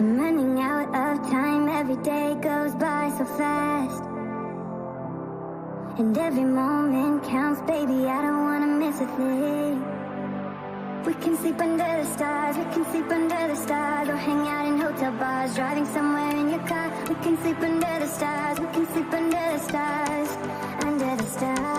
I'm running out of time, every day goes by so fast. And every moment counts, baby, I don't wanna miss a thing. We can sleep under the stars, we can sleep under the stars, or hang out in hotel bars, driving somewhere in your car. We can sleep under the stars, we can sleep under the stars, under the stars.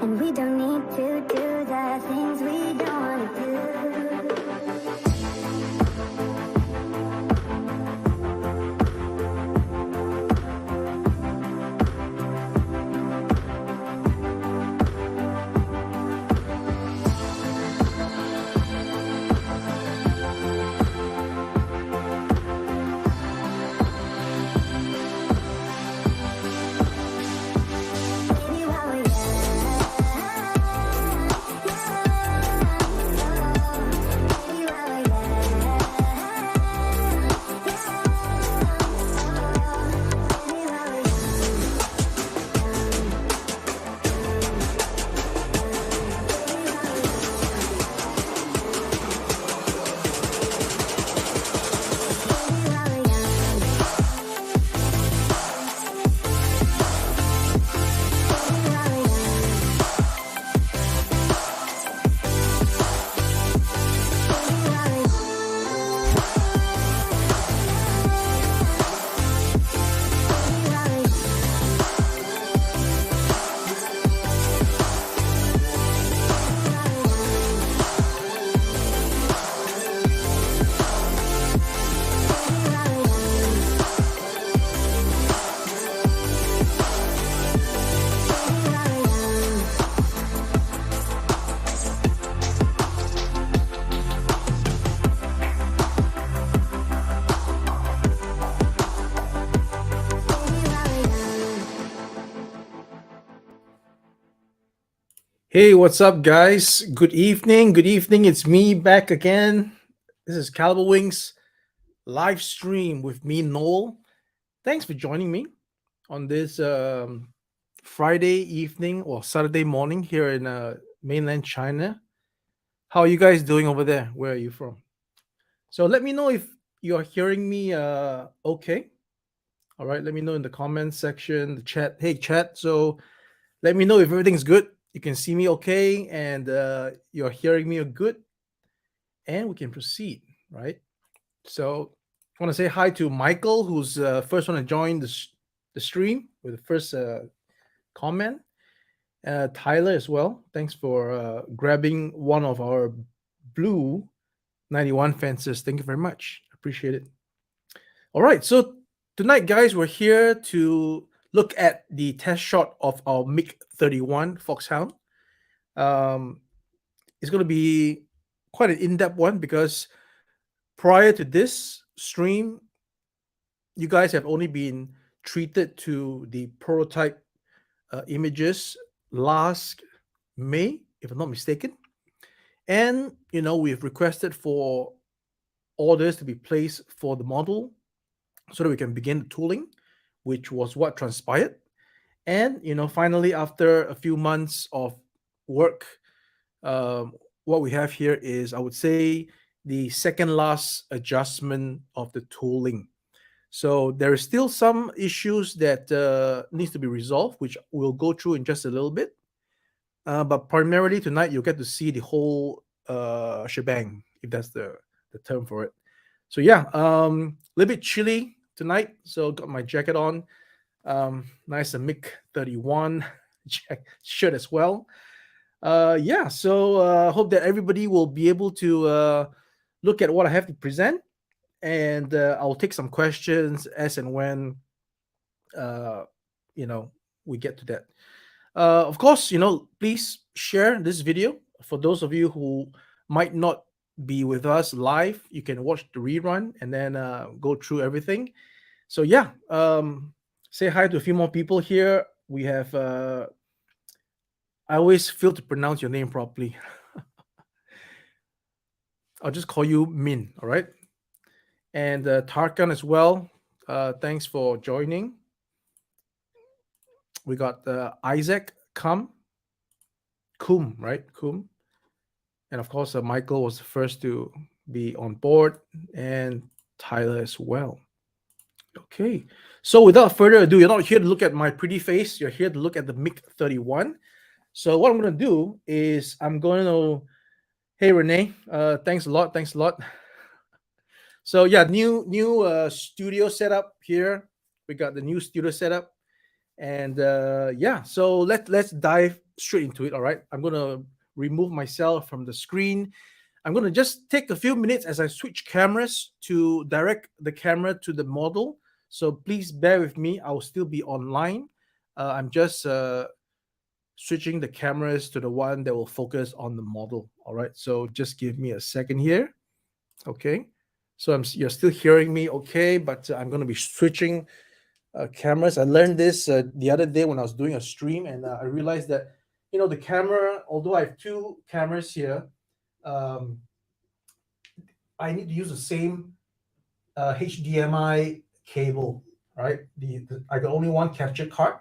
And we don't need to do the things we don't want to do. Hey, what's up, guys? Good evening. Good evening. It's me back again. This is Calibre Wings live stream with me, Noel. Thanks for joining me on this Friday evening or Saturday morning here in mainland China. How are you guys doing over there? Where are you from? So let me know if you're hearing me okay. All right, let me know in the comments section, the chat. Hey, chat. So let me know if everything's good. You can see me okay, and you're hearing me good, and we can proceed, right? So I want to say hi to Michael, who's first one to join the stream with the first comment. Tyler as well. Thanks for grabbing one of our blue 91 fences. Thank you very much. Appreciate it. All right, so tonight, guys, we're here to look at the test shot of our Mig-31 Foxhound. It's going to be quite an in-depth one because prior to this stream, you guys have only been treated to the prototype images last May, if I'm not mistaken. And, we've requested for orders to be placed for the model so that we can begin the tooling, which was what transpired. And, finally, after a few months of work, what we have here is, I would say, the second last adjustment of the tooling. So there is still some issues that needs to be resolved, which we'll go through in just a little bit. But primarily tonight you'll get to see the whole shebang, if that's the term for it. So yeah, a little bit chilly tonight, so got my jacket on. Nice and Mig-31 shirt as well. Yeah, so hope that everybody will be able to look at what I have to present, and I'll take some questions as and when uh, we get to that. Of course, please share this video. For those of you who might not be with us live, you can watch the rerun and then go through everything. So yeah, say hi to a few more people here. We have I always fail to pronounce your name properly. I'll just call you Min, all right? And Tarkan as well. Thanks for joining. We got Isaac Kum, right? Kum. And of course, Michael was the first to be on board, and Tyler as well. Okay. So without further ado, you're not here to look at my pretty face. You're here to look at the Mig-31. So what I'm going to do is I'm going to, hey Renee, thanks a lot. So yeah, new studio setup here. We got the new studio setup, and yeah. So let's dive straight into it. All right, I'm gonna remove myself from the screen. I'm gonna just take a few minutes as I switch cameras to direct the camera to the model. So please bear with me. I'll still be online. I'm just switching the cameras to the one that will focus on the model. All right. So just give me a second here. Okay. So you're still hearing me, okay? But I'm going to be switching cameras. I learned this the other day when I was doing a stream, and I realized that the camera, although I have two cameras here, I need to use the same HDMI cable, right? I got only one capture card,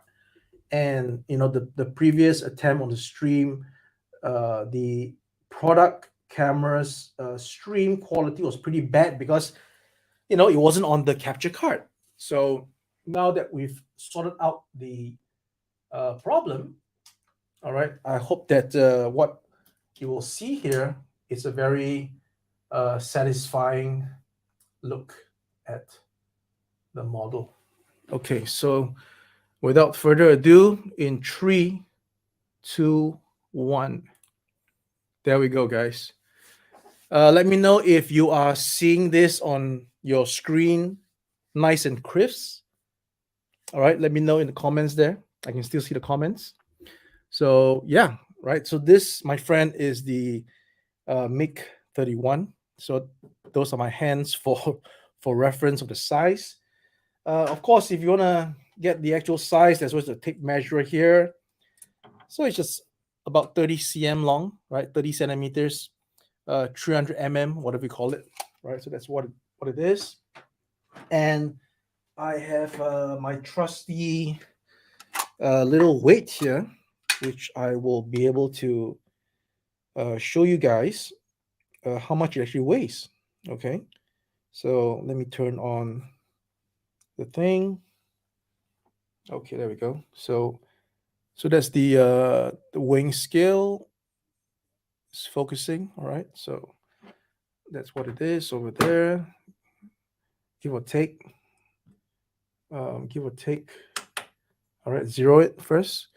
and the previous attempt on the stream, the product camera's stream quality was pretty bad because it wasn't on the capture card. So now that we've sorted out the problem, all right, I hope that what you will see here is a very satisfying look at the model. Okay, so without further ado, in 3, 2, 1. There we go, guys. Let me know if you are seeing this on your screen nice and crisp. All right, let me know in the comments there. I can still see the comments. So yeah, right. So this, my friend, is the Mig-31. So those are my hands for reference of the size. Of course, if you want to get the actual size, there's always a tape measure here. So it's just about 30 cm long, right? 30 centimeters, 300 mm, whatever you call it, right? So that's what it is. And I have my trusty little weight here, which I will be able to show you guys how much it actually weighs. Okay, so let me turn on the thing. Okay, there we go. So that's the weighing scale. It's focusing. All right, so that's what it is over there. Give or take. Give or take. All right, zero it first,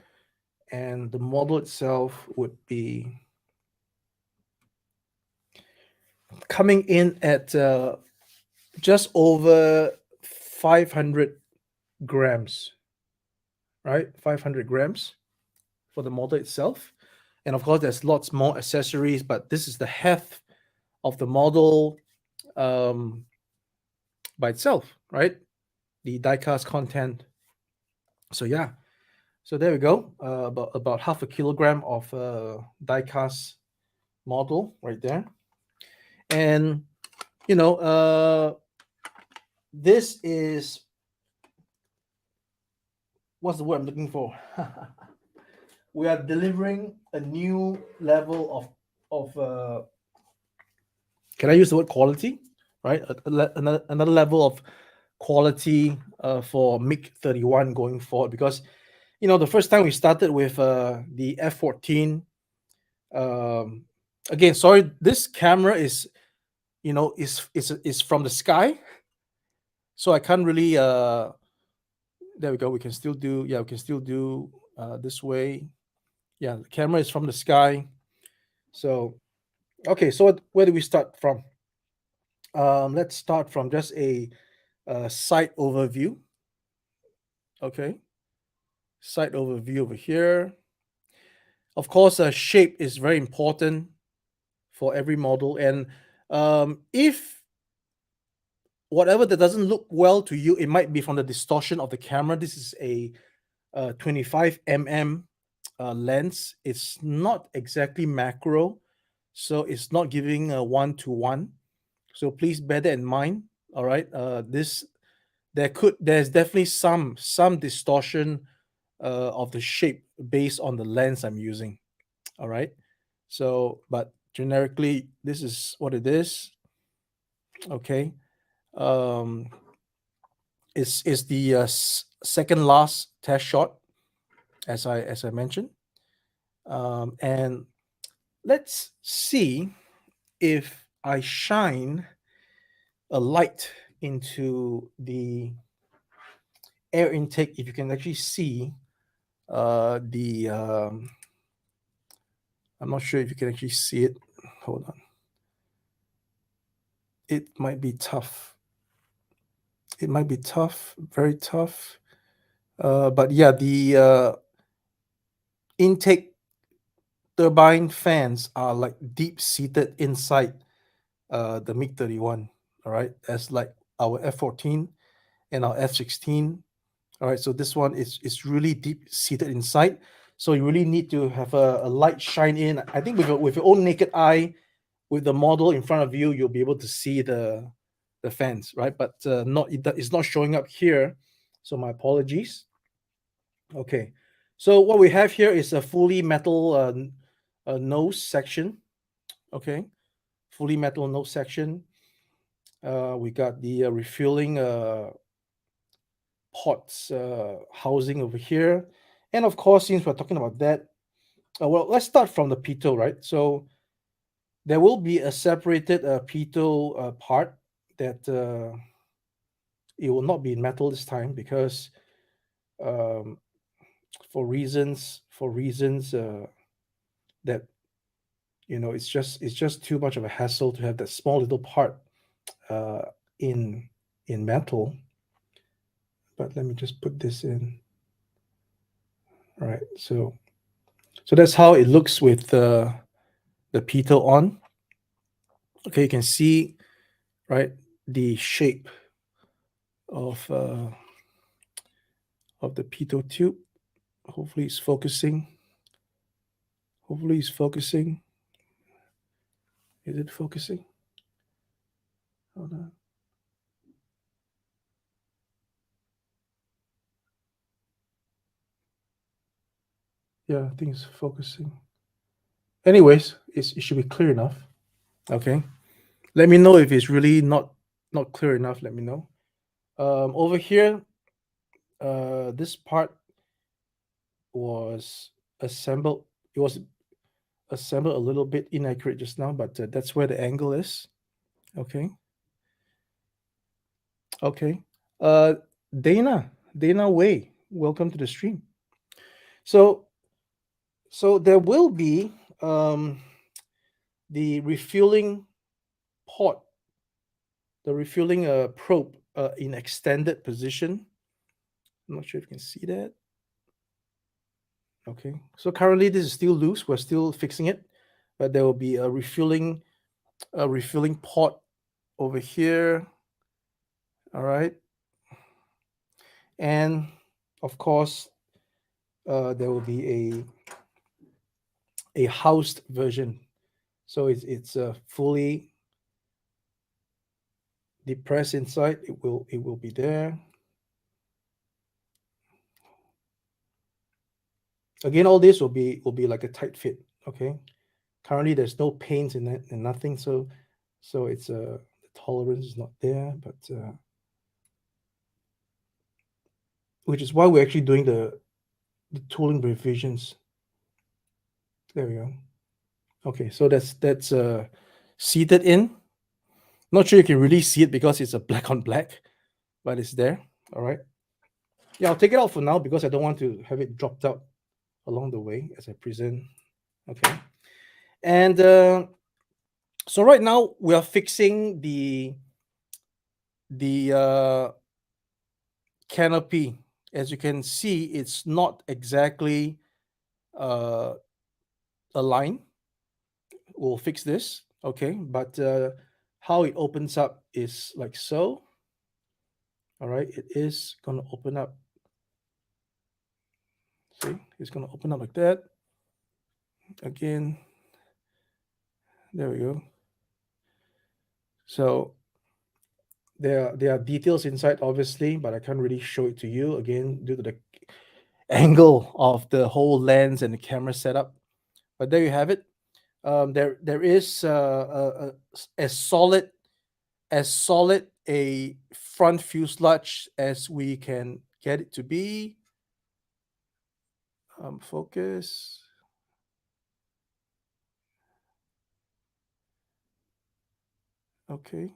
and the model itself would be coming in at just over 500 grams, right? 500 grams for the model itself. And of course, there's lots more accessories, but this is the heft of the model by itself, right? The diecast content. So yeah, so there we go. About half a kilogram of diecast model right there. And this is, what's the word I'm looking for? We are delivering a new level of can I use the word quality, right? Another level of quality for Mig-31 going forward, because the first time we started with the F14. Um, Again, sorry, this camera is is from the sky, so I can't really. There we go. We can still do. Yeah, we can still do this way. Yeah, the camera is from the sky. So okay, so where do we start from? Let's start from just a site overview. Okay, site overview over here. Of course, shape is very important for every model, and if whatever that doesn't look well to you, it might be from the distortion of the camera. This is a 25 mm lens. It's not exactly macro, so it's not giving a 1-to-1. So please bear that in mind. All right, there's definitely some distortion of the shape based on the lens I'm using. All right, so but generically this is what it is. Okay, um, is the second last test shot as I mentioned, and let's see if I shine a light into the air intake. If you can actually see the I'm not sure if you can actually see it. Hold on. It might be tough. It might be tough, very tough. But yeah, the intake turbine fans are like deep seated inside the MiG-31. All right, as like our F14 and our F16. All right, so this one is really deep seated inside. So you really need to have a light shine in. I think with your own naked eye, with the model in front of you, you'll be able to see the fans, right? But it's not showing up here. So my apologies. Okay, so what we have here is a fully metal nose section. Okay, fully metal nose section. We got the refueling pots housing over here, and of course, since we're talking about that, well, let's start from the pitot, right? So there will be a separated pitot part that it will not be in metal this time because um, for reasons that it's just too much of a hassle to have that small little part uh, in metal. But let me just put this in. All right, so that's how it looks with the pitot on. Okay, you can see, right, the shape of the pitot tube. Hopefully it's focusing. Is it focusing? Hold on. Yeah, I think it's focusing. Anyways, it should be clear enough. Okay, let me know if it's really not clear enough. Let me know. Over here, this part was assembled. It was assembled a little bit inaccurate just now, but that's where the angle is. Okay. Okay. Uh, Dana Wei, welcome to the stream. So there will be the refueling port, the refueling probe in extended position. I'm not sure if you can see that. Okay, so currently this is still loose. We're still fixing it, but there will be a refueling port over here. All right, and of course there will be a housed version. So it's fully depressed inside. It will be there. Again, all this will be like a tight fit. Okay, currently there's no pains in it and nothing, so it's the tolerance is not there, but which is why we're actually doing the tooling revisions. There we go. Okay, so that's seated in. Not sure you can really see it because it's a black on black, but it's there. All right. Yeah, I'll take it out for now because I don't want to have it dropped out along the way as I present. Okay. And so right now we are fixing the canopy. As you can see, it's not exactly uh, aligned. We'll fix this. Okay, but how it opens up is like so. All right, it is going to open up. See, it's going to open up like that. Again, there we go. So there are details inside, obviously, but I can't really show it to you again due to the angle of the whole lens and the camera setup. But there you have it. There is as solid a front fuselage as we can get it to be. Focus. Okay.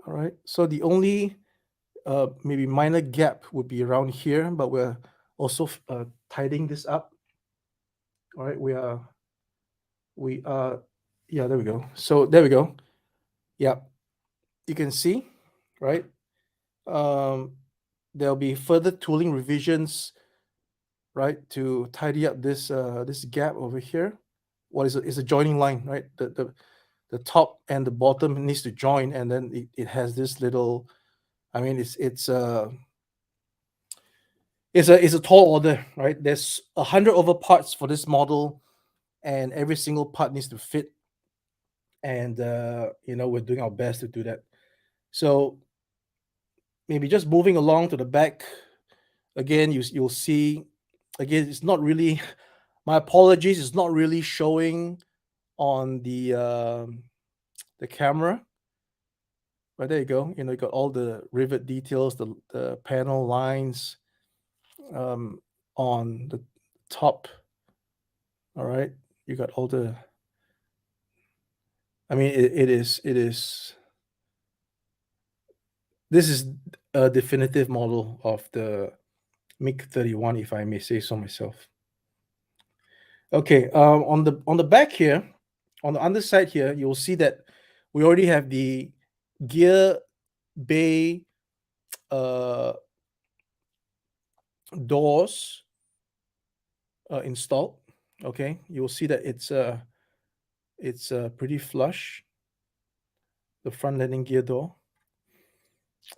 All right. So the only maybe minor gap would be around here, but we're also tidying this up. All right. Yeah, there we go. So there we go. Yeah, you can see, right? There'll be further tooling revisions, right, to tidy up this gap over here. What is a joining line, right? The top and the bottom needs to join, and then it has this little. I mean, it's a tall order, right? There's 100 over parts for this model, and every single part needs to fit. And we're doing our best to do that. So maybe just moving along to the back again, you'll see again it's not really. My apologies, it's not really showing on the camera. But there you go. You got all the rivet details, the panel lines on the top. All right, you got all the. I mean, it is. This is a definitive model of the Mig-31, if I may say so myself. Okay, on the back here, on the underside here, you'll see that we already have the gear bay doors installed. Okay, you'll see that it's pretty flush. The front landing gear door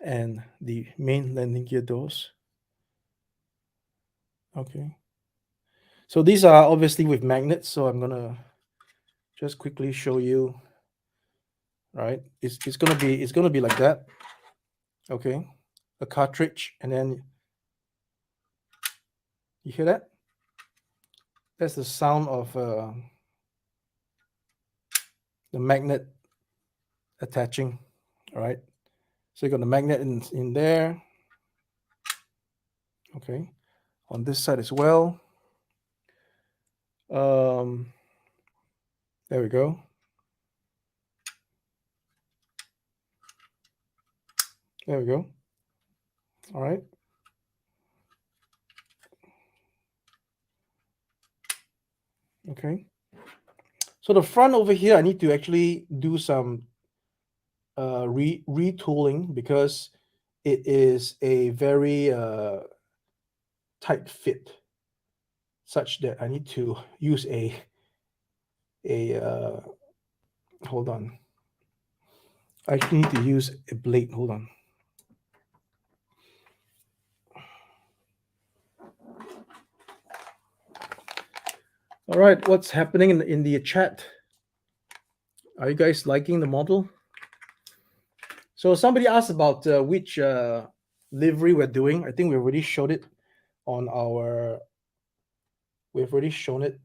and the main landing gear doors. Okay, so these are obviously with magnets. So I'm gonna just quickly show you. Right, it's gonna be like that. Okay, a cartridge, and then you hear that? That's the sound of the magnet attaching. All right, so you got the magnet in there. Okay, on this side as well. There we go. There we go. All right. Okay. So the front over here, I need to actually do some retooling because it is a very tight fit, such that I need to use a hold on. I actually need to use a blade. Hold on. All right, what's happening in the chat? Are you guys liking the model? So somebody asked about which livery we're doing. I think we already showed it on our. We've already shown it.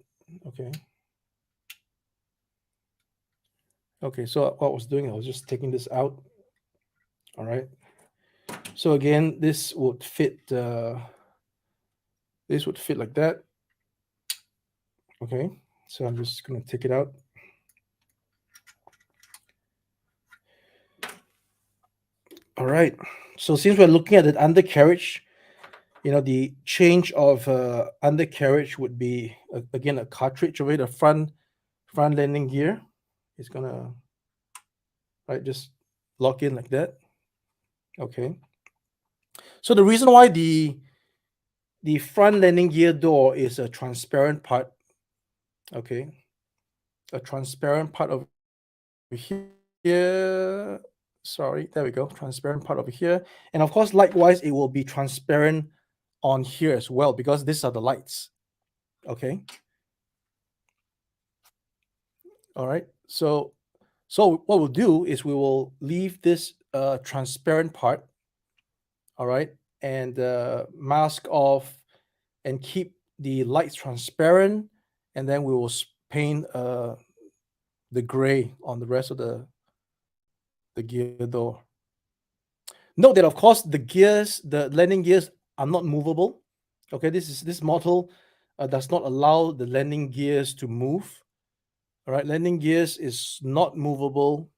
Okay. Okay, so what I was doing, I was just taking this out. All right. So again, this would fit like that. Okay, so I'm just going to take it out. All right, so since we're looking at the undercarriage, the change of undercarriage would be again a cartridge over the front landing gear is gonna just lock in like that. Okay, so the reason why the front landing gear door is a transparent part, okay, a transparent part over here. Sorry, there we go, transparent part over here. And of course, likewise, it will be transparent on here as well, because these are the lights. Okay, all right, so what we'll do is we will leave this transparent part, all right, and mask off and keep the lights transparent, and then we will paint the gray on the rest of the gear door. Note that of course the landing gears are not movable. Okay, this model does not allow the landing gears to move. All right, landing gears is not movable.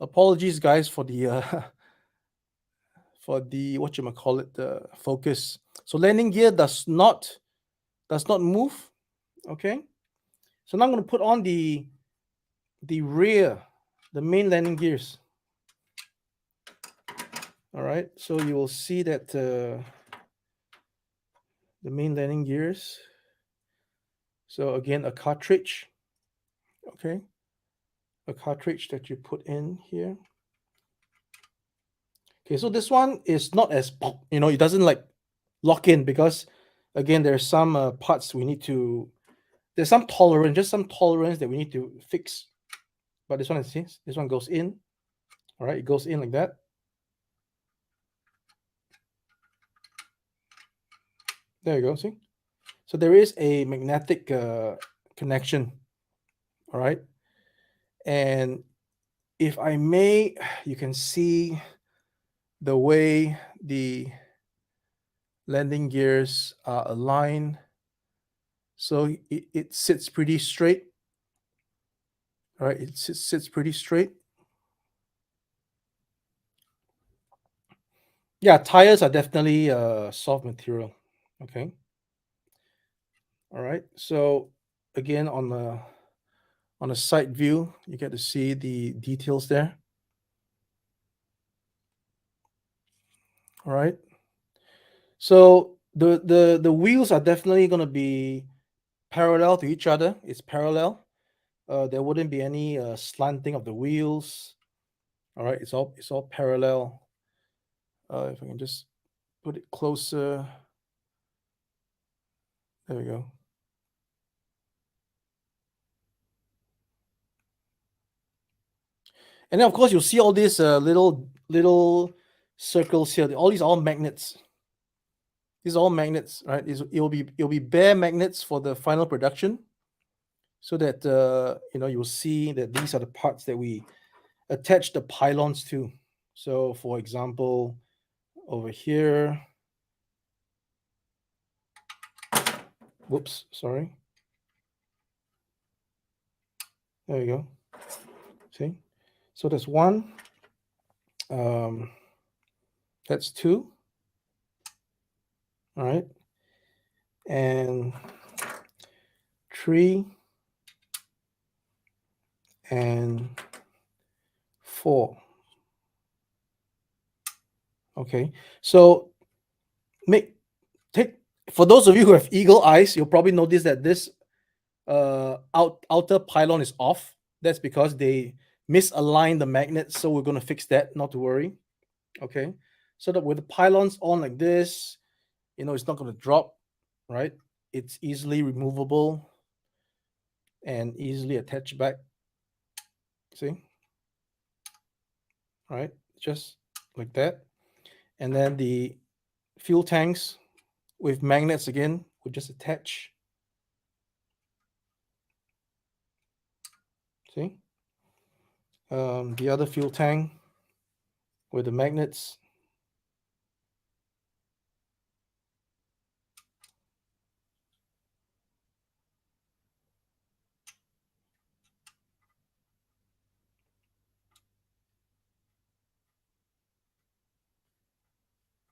Apologies, guys, for the what you call it, the focus. So landing gear does not move. Okay, so now I'm going to put on the rear, the main landing gears. All right, so you will see that the main landing gears. So again, a cartridge. Okay, a cartridge that you put in here. Okay, so this one is not as, it doesn't like lock in, because again, there's some parts we need to, there's some tolerance, just some tolerance that we need to fix. But this one, this one goes in. All right, it goes in like that. There you go, see? So there is a magnetic connection. All right, and if I may, you can see the way the landing gears are aligned. So it sits pretty straight. All right, it sits pretty straight. Yeah, tires are definitely soft material. Okay. All right. So again, on the side view, you get to see the details there. All right. So the wheels are definitely going to be parallel to each other. It's parallel. There wouldn't be any slanting of the wheels. All right. It's all parallel. If I can just put it closer. There we go. And then of course you'll see all these little circles here. All these are all magnets. These are all magnets, right? It'll be bare magnets for the final production, so that you'll see that these are the parts that we attach the pylons to. So for example, over here, whoops, sorry. There you go. See? So that's one. That's two. All right. And three. And four. Okay. So for those of you who have eagle eyes, you'll probably notice that this outer pylon is off. That's because they misaligned the magnets, so we're going to fix that, not to worry. Okay, so that with the pylons on like this, it's not going to drop, right? It's easily removable and easily attached back. See? All right, just like that. And then the fuel tanks with magnets again would just attach. See? The other fuel tank with the magnets.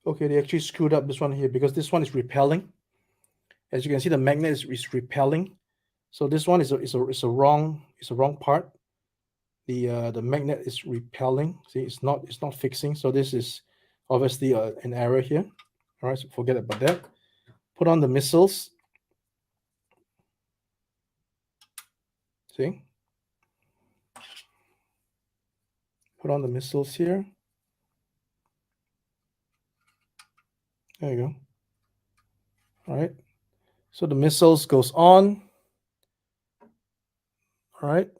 Okay, they actually screwed up this one here because this one is repelling. As you can see, the magnet is repelling. So this one is a wrong part. The magnet is repelling. See, it's not fixing. So this is obviously an error here. All right, so forget about that. Put on the missiles. See, put on the missiles here. There you go. All right. So the missiles goes on. All right.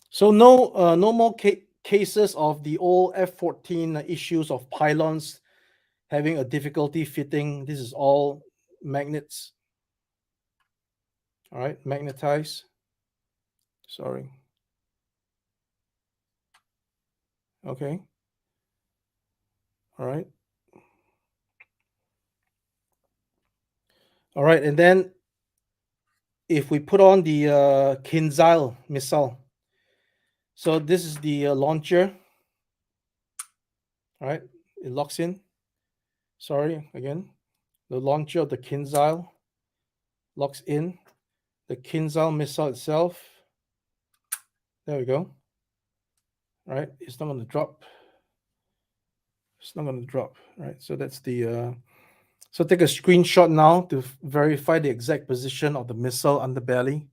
So no more cases of the old F-14 issues of pylons having a difficulty fitting. This is all magnets. All right, magnetize. Sorry. Okay. All right. All right, and then if we put on the Kinzhal missile, so this is the launcher. All right, it locks in. Sorry, again, the launcher of the Kinzhal locks in. The Kinzhal missile itself. There we go. All right, it's not going to drop. It's not going to drop. Right, so that's the. So take a screenshot now to verify the exact position of the missile underbelly.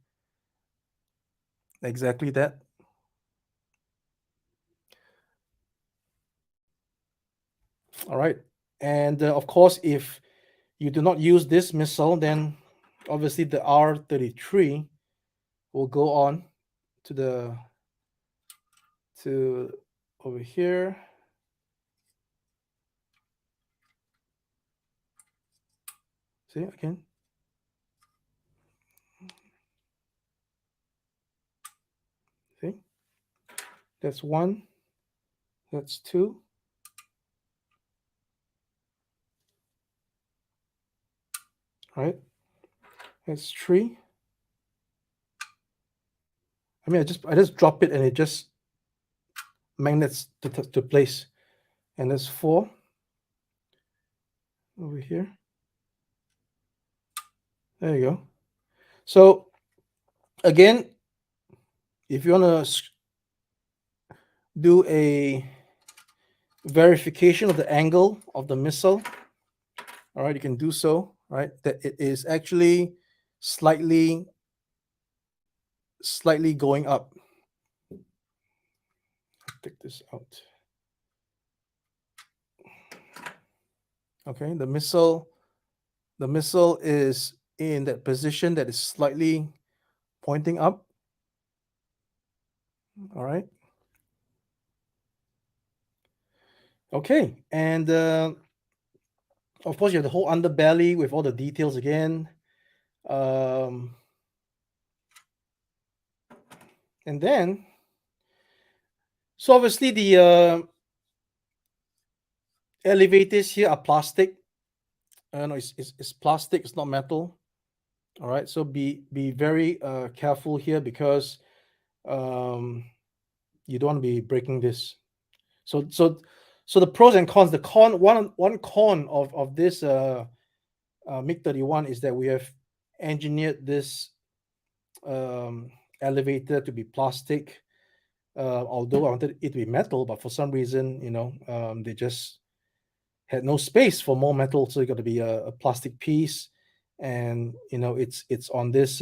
Exactly that. All right, and of course, if you do not use this missile, then obviously the R-33 will go on to over here. See again. See, that's one. That's two. All right, that's three. I mean, I just drop it and it just magnets to place, and that's four over here. There you go. So again, if you want to do a verification of the angle of the missile, all right, you can do so, right? That it is actually slightly going up. Take this out. Okay, the missile is in that position that is slightly pointing up. All right. Okay, and of course you have the whole underbelly with all the details again. And then, so obviously the elevators here are plastic. No, it's plastic. It's not metal. All right, so be very careful here because you don't want to be breaking this. So the pros and cons. The one con of this Mig-31 is that we have engineered this elevator to be plastic. Although I wanted it to be metal, but for some reason, they just had no space for more metal, so it got to be a plastic piece, and it's on this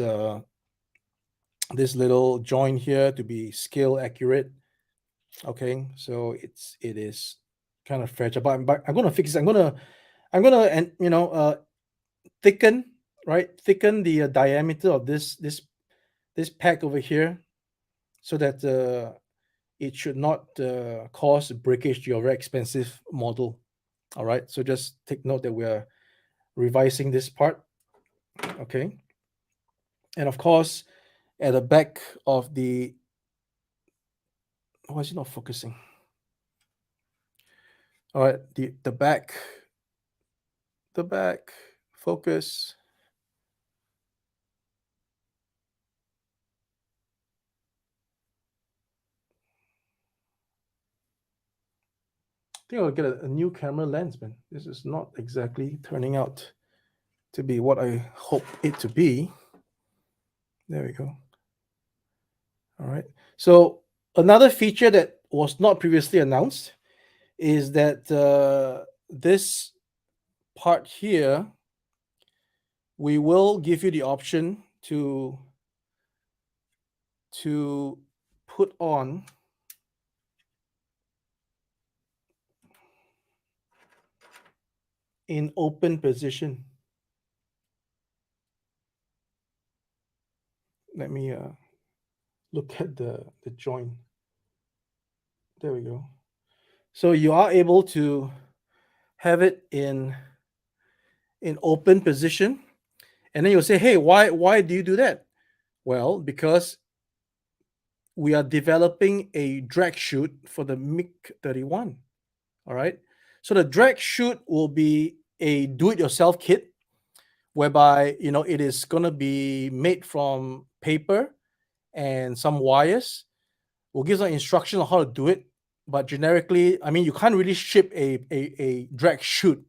this little joint here to be scale accurate. Okay, so it is kind of fragile, but I'm gonna fix it. I'm gonna and thicken the diameter of this pack over here, so that it should not cause breakage to your very expensive model. All right, so just take note that we are revising this part. Okay, And of course, at the back of the, why is it not focusing? All right, the back, focus. I think I'll get a new camera lens, man. This is not exactly turning out to be what I hope it to be. There we go. All right. So another feature that was not previously announced is that this part here, we will give you the option to put on in open position. Let me look at the joint. There we go. So you are able to have it in open position, and then you'll say, hey, why do you do that? Well, because we are developing a drag chute for the Mig-31. All right. So the drag chute will be a do-it-yourself kit, whereby it is going to be made from paper and some wires. We'll give some instruction on how to do it, but generically, I mean, you can't really ship a drag chute.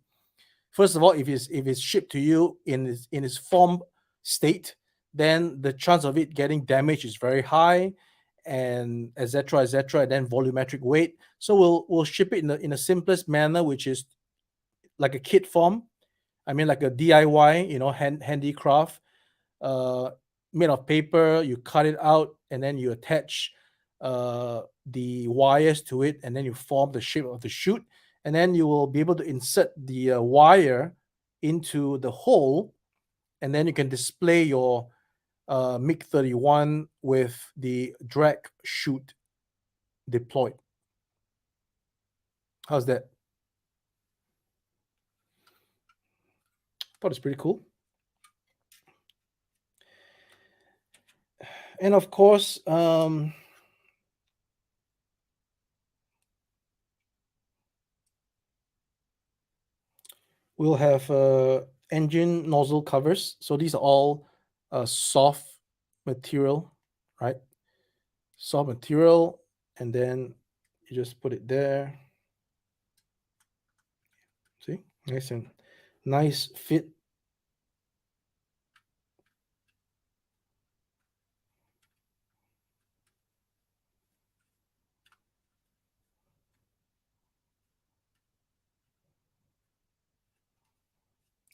First of all, if it's shipped to you in its form state, then the chance of it getting damaged is very high, and etc. etc. And then volumetric weight. So we'll ship it in the simplest manner, which is like a kit form. I mean, like a DIY, handicraft, made of paper. You cut it out, and then you attach the wires to it, and then you form the shape of the chute, and then you will be able to insert the wire into the hole, and then you can display your Mig-31 with the drag chute deployed. How's that? Thought it's pretty cool. And of course, we'll have engine nozzle covers. So these are all soft material, right? Soft material, and then you just put it there. See, nice fit.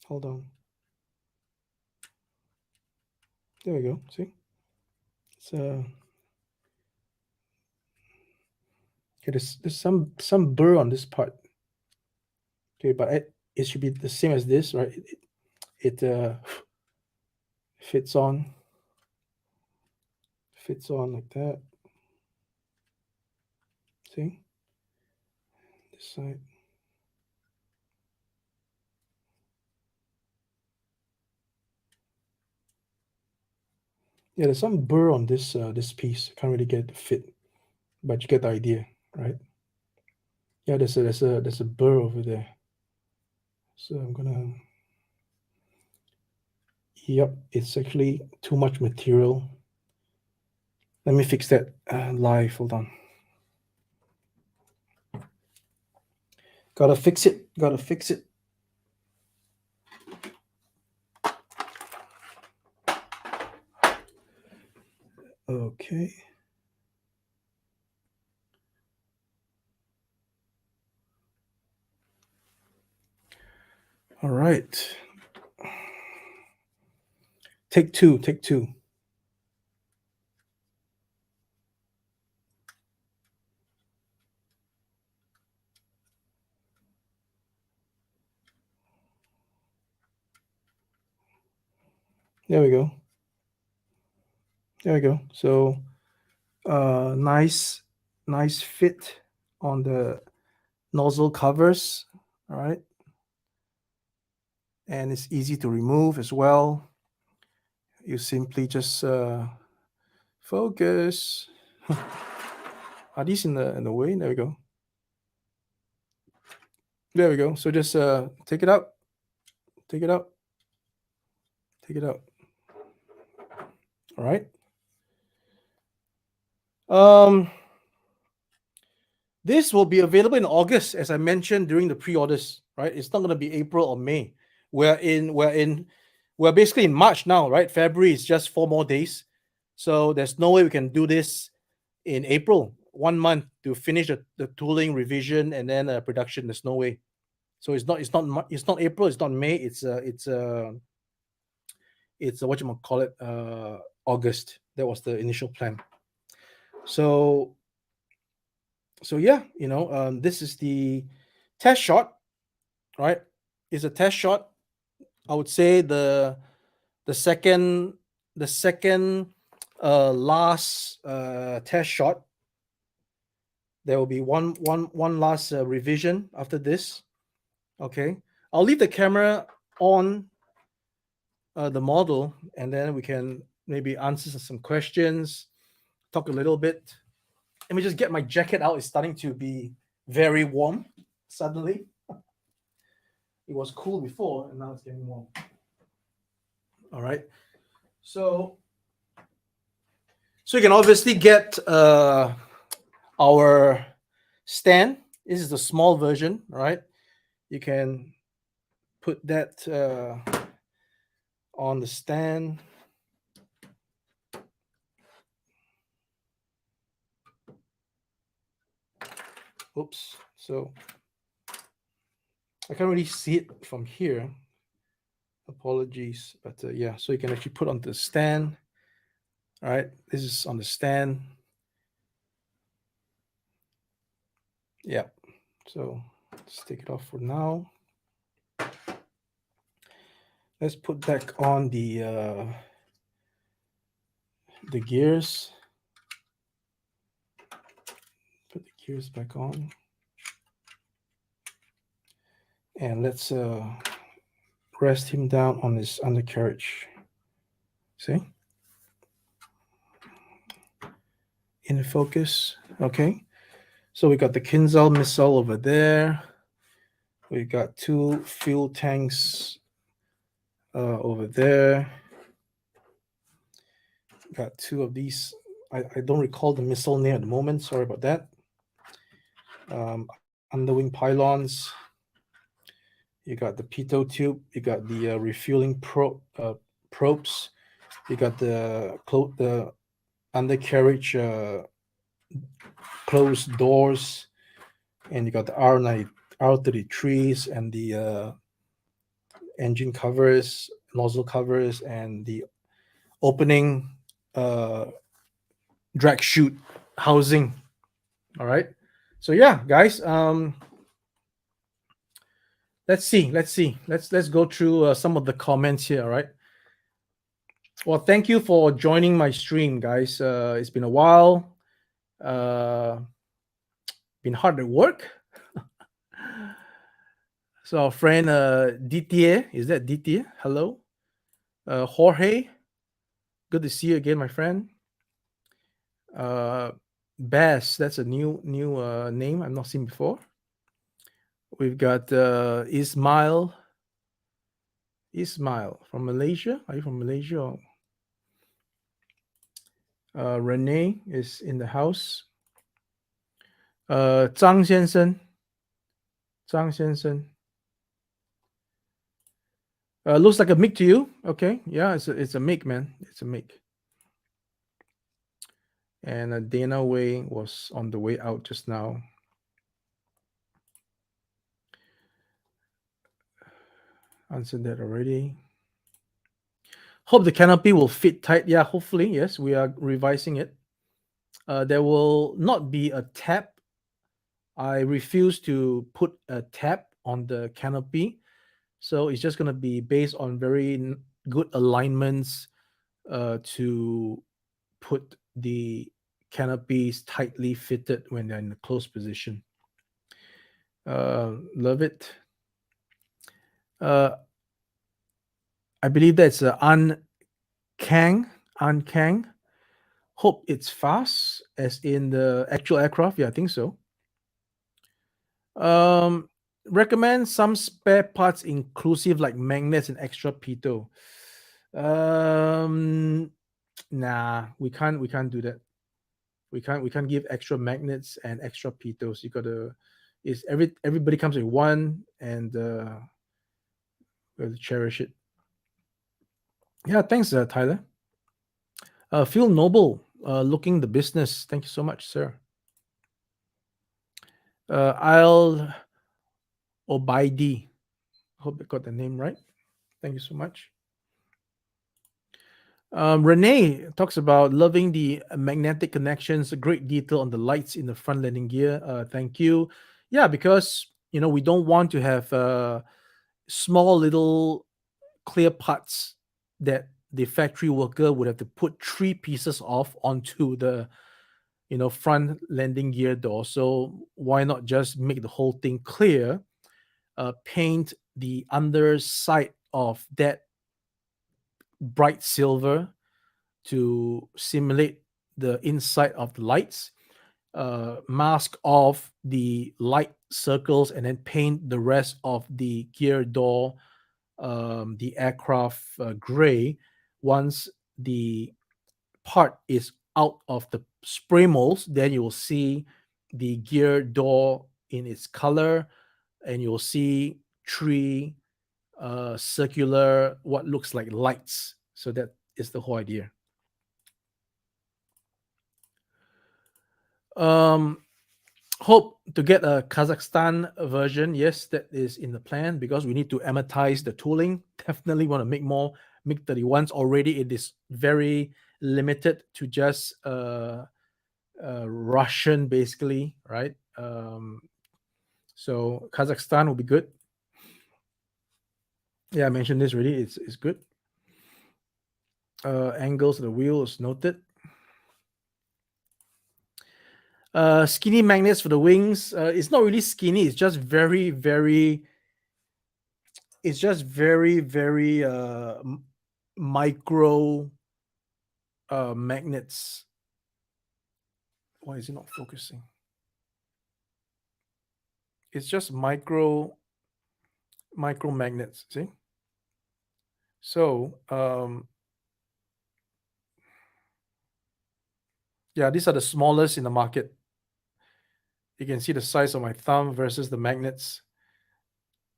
Hold on. There we go. See, it's okay. There's some burr on this part. Okay, but it should be the same as this, right? It fits on like that. See, this side. Yeah, there's some burr on this this piece. Can't really get it to fit, but you get the idea, right? Yeah, there's a burr over there. So I'm gonna. Yep, it's actually too much material. Let me fix that live. Hold on. Gotta fix it. Okay. All right. Take two. There we go. So nice fit on the nozzle covers. All right. And it's easy to remove as well. you simply just focus. Are these in the way? There we go. There we go. So just take it out. Take it out. Take it out. All right. This will be available in August, as I mentioned during the pre-orders. Right. It's not going to be April or May. We're basically in March now, right? February is just 4 more days. So there's no way we can do this in April. 1 month to finish the tooling revision and then production. There's no way. So it's not April. It's not May. It's what you might call it, August. That was the initial plan. So yeah, this is the test shot, right? It's a test shot. I would say the second last test shot. There will be one last revision after this. Okay, I'll leave the camera on the model, and then we can maybe answer some questions, talk a little bit. Let me just get my jacket out. It's starting to be very warm suddenly. It was cool before, and now it's getting warm. All right. So you can obviously get our stand. This is the small version, right? You can put that on the stand. Oops. So I can't really see it from here. Apologies. But yeah, so you can actually put on the stand. All right. This is on the stand. Yeah. So let's take it off for now. Let's put back on the gears. Put the gears back on. And let's rest him down on his undercarriage. See? In focus. Okay. So we got the Kinzhal missile over there. We got 2 fuel tanks over there. Got 2 of these. I don't recall the missile name at the moment. Sorry about that. Underwing pylons. You got the pitot tube. You got the refueling probes. You got the undercarriage closed doors, and you got the R33s and the engine covers, nozzle covers, and the opening drag chute housing. All right. So yeah, guys. Let's see. Let's go through some of the comments here. All right. Well, thank you for joining my stream, guys. It's been a while. Been hard at work. So our friend Didier, is that Didier? Hello. Jorge, good to see you again, my friend. Bass, that's a new name I've not seen before. We've got Ismail from Malaysia. Are you from Malaysia? Renee is in the house. Zhang Xiansen. Looks like a Mig to you. Okay, yeah, it's a Mig, man. It's a Mig. And Dana Wei was on the way out just now. Answered that already. Hope the canopy will fit tight. Yeah, hopefully, yes. We are revising it. There will not be a tab. I refuse to put a tab on the canopy. So it's just going to be based on very good alignments to put the canopies tightly fitted when they're in the closed position. Love it. I believe that's Kang, Kang. Hope it's fast, as in the actual aircraft. Yeah, I think so. Um, Recommend some spare parts inclusive like magnets and extra pitot. Um, nah, we can't do that. We can't give extra magnets and extra pitos. You gotta is everybody comes with one, and we have to cherish it. Yeah, thanks, Tyler. Feel noble, looking the business. Thank you so much, sir. I'll Obaidi. Hope I got the name right. Thank you so much. Renee talks about loving the magnetic connections, a great detail on the lights in the front landing gear. Thank you. Yeah, because we don't want to have small little clear parts that the factory worker would have to put three pieces of onto the front landing gear door. So why not just make the whole thing clear? Paint the underside of that bright silver to simulate the inside of the lights, mask off the light circles, and then paint the rest of the gear door, the aircraft gray. Once the part is out of the spray molds, then you will see the gear door in its color, and you'll see three circular, what looks like lights. So that is the whole idea. Um, Hope to get a Kazakhstan version. Yes, that is in the plan because we need to amortize the tooling. Definitely want to make more MiG-31s. Already it is very limited to just Russian, basically, right? So Kazakhstan will be good. Yeah, I mentioned this already. It's good. Angles of the wheel is noted. Skinny magnets for the wings. It's not really skinny. It's just very, very. It's just very, very micro magnets. Why is it not focusing? It's just micro magnets. See. So yeah, these are the smallest in the market. You can see the size of my thumb versus the magnets.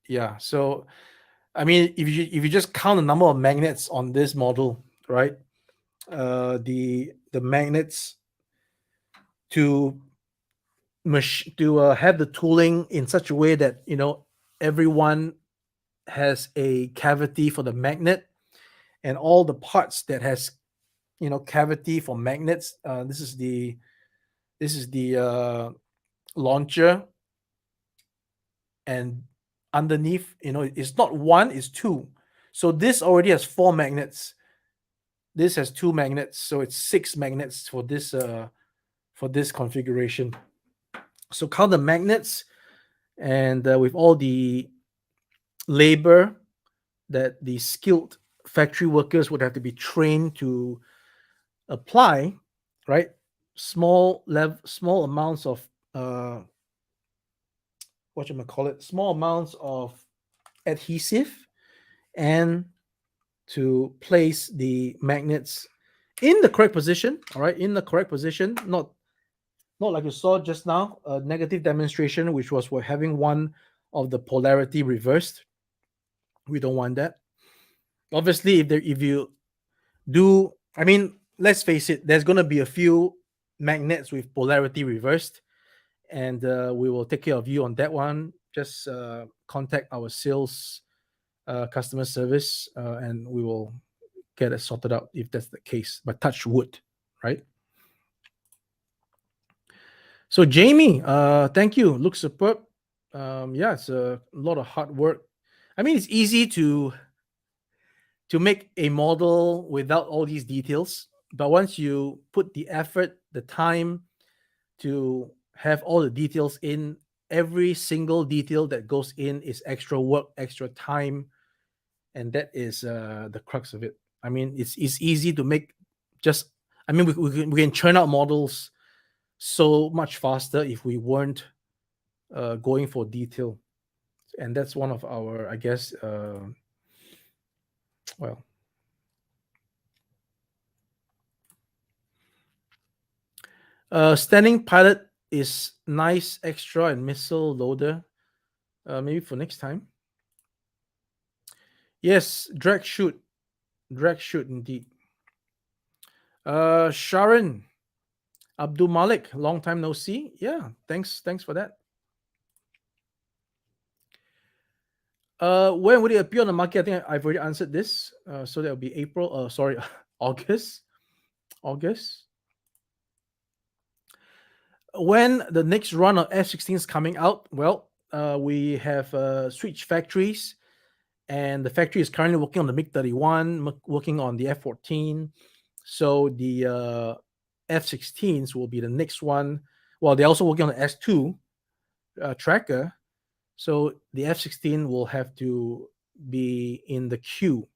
Yeah. So I mean, if you just count the number of magnets on this model, right? The magnets to have the tooling in such a way that everyone has a cavity for the magnet, and all the parts that has cavity for magnets. This is the launcher, and underneath, it's not one, it's two. So this already has four magnets. This has two magnets, so it's six magnets for this configuration. So count the magnets, and with all the labor that the skilled factory workers would have to be trained to apply, right? Small amounts of small amounts of adhesive, and to place the magnets in the correct position. All right, in the correct position, not like you saw just now, a negative demonstration, which was for having one of the polarity reversed. We don't want that. Obviously, if you do, I mean, let's face it, there's going to be a few magnets with polarity reversed, and we will take care of you on that one. Just contact our sales customer service, and we will get it sorted out if that's the case. But touch wood, right? So Jamie, thank you. Looks superb. Yeah, it's a lot of hard work. I mean, it's easy to make a model without all these details, but once you put the effort, the time to have all the details in, every single detail that goes in is extra work, extra time, and that is the crux of it. I mean, it's easy to make just. I mean, we can churn out models so much faster if we weren't going for detail, and that's one of our, I guess, well, standing pilot is nice extra and missile loader. Maybe for next time. Yes, drag shoot indeed. Sharon Abdul Malik, long time no see. Yeah, thanks for that. When would it appear on the market? I think I've already answered this. So that will be April. Sorry, August. August. When the next run of F-16 is coming out? Well, we have switched factories, and the factory is currently working on the Mig-31, working on the F-14. So the F-16s will be the next one. Well, they're also working on the S2 tracker. So the F-16 will have to be in the queue.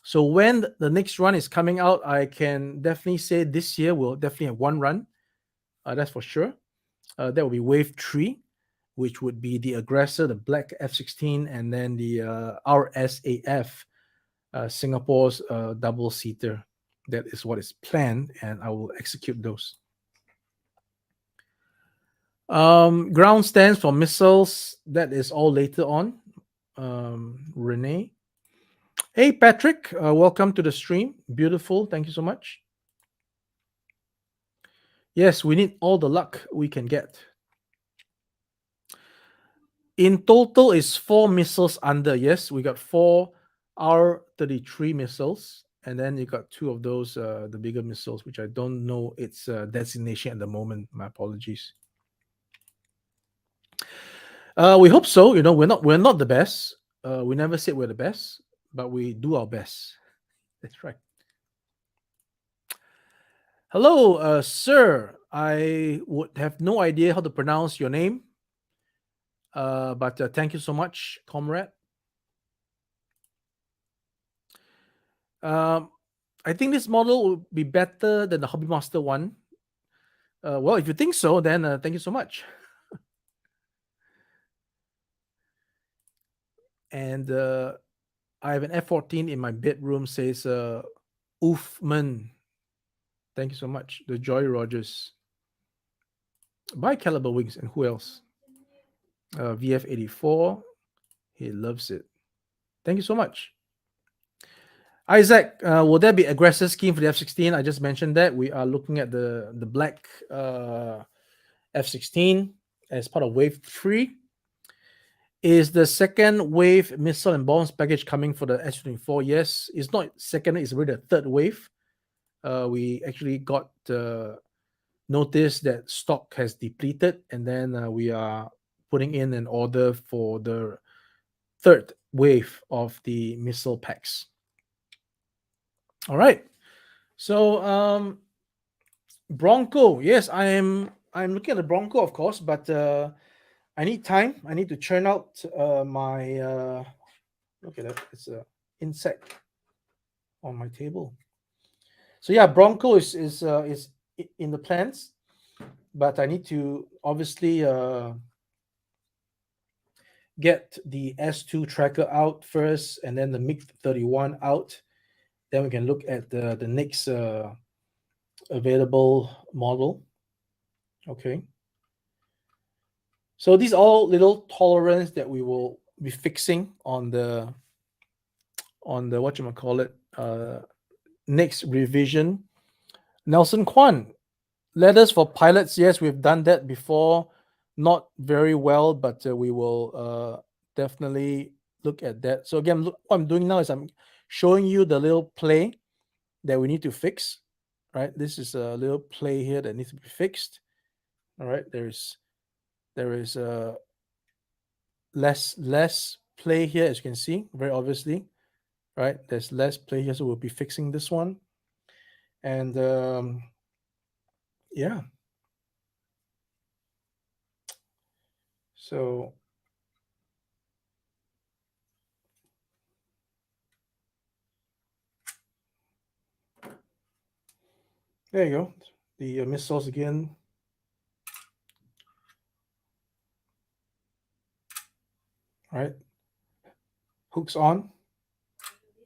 So when the next run is coming out, I can definitely say this year we'll definitely have one run. That's for sure. That will be Wave 3, which would be the Aggressor, the Black F-16, and then the RSAF, Singapore's double-seater. That is what is planned, and I will execute those. Ground stands for missiles. That is all later on. Renee. Hey, Patrick. Welcome to the stream. Beautiful. Thank you so much. Yes, we need all the luck we can get. In total, is 4 missiles under. Yes, we got 4 R-33 missiles, and then you got 2 of those, the bigger missiles, which I don't know its designation at the moment. My apologies. We hope so. You know, we're not the best. We never said we're the best, but we do our best. That's right. Hello, sir. I would have no idea how to pronounce your name, but thank you so much, comrade. I think this model will be better than the Hobby Master one. Well, if you think so, then thank you so much. And I have an F-14 in my bedroom, says Oofman. Thank you so much. The Joy Rogers. Buy Calibre wings, and who else? VF84. He loves it. Thank you so much. Isaac, will there be aggressor scheme for the F-16? I just mentioned that. We are looking at the black F-16 as part of Wave 3. Is the second wave missile and bombs package coming for the S-24? Yes. It's not second, it's already the third wave. We actually got notice that stock has depleted, and then we are putting in an order for the third wave of the missile packs. All right. So Bronco, yes, I'm looking at the Bronco, of course, but I need time. I need to churn out my look at that. It's an insect on my table. So yeah, Bronco is in the plans, but I need to obviously get the S2 tracker out first, and then the Mig-31 out. Then we can look at the next available model. Okay. So these are all little tolerance that we will be fixing on the whatchamacallit next revision. Nelson Kwan, letters for pilots. Yes, we've done that before. Not very well, but we will definitely look at that. So again, look, what I'm doing now is I'm showing you the little play that we need to fix. Right, this is a little play here that needs to be fixed. All right, there is less play here, as you can see, very obviously. Right, there's less play here, so we'll be fixing this one. And yeah, so There you go. The missiles again. All right. Hooks on.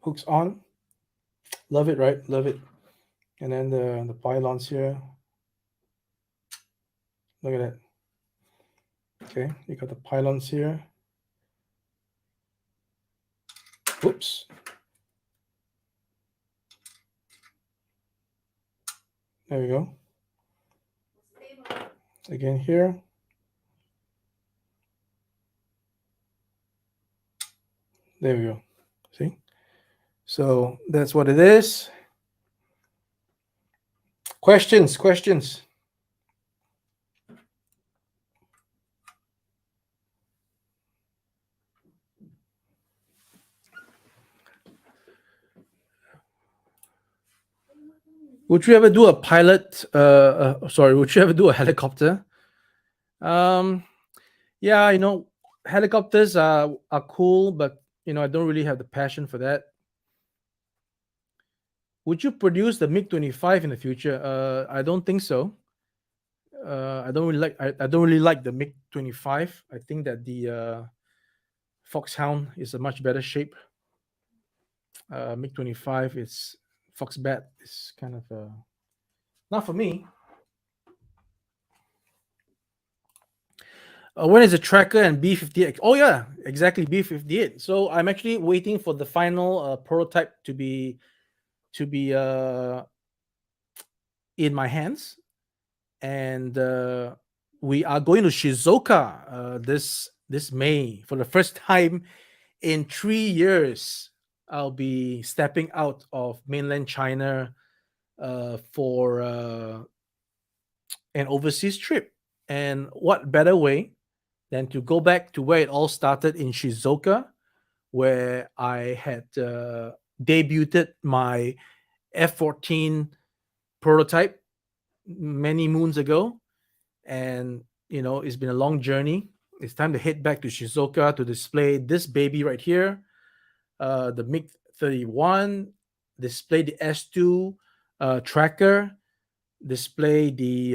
Hooks on. Love it, right? Love it. And then the pylons here. Look at that. Okay, you got the pylons here. Oops. There we go. Again here. There we go. See? So that's what it is. Questions. Would you ever do a pilot? Sorry, would you ever do a helicopter? Yeah, helicopters are cool, but I don't really have the passion for that. Would you produce the MiG-25 in the future? I don't think so. I don't really like. I don't really like the MiG-25. I think that the Foxhound is a much better shape. MiG-25 is Foxbat is kind of not for me. When is the tracker and B58? Oh yeah, exactly, B58. So I'm actually waiting for the final prototype to be in my hands, and we are going to Shizuoka this May for the first time in 3 years. I'll be stepping out of mainland China for an overseas trip, and what better way than to go back to where it all started in Shizuoka, where I had debuted my F-14 prototype many moons ago. And, it's been a long journey. It's time to head back to Shizuoka to display this baby right here, the Mig-31, display the S2 tracker, display the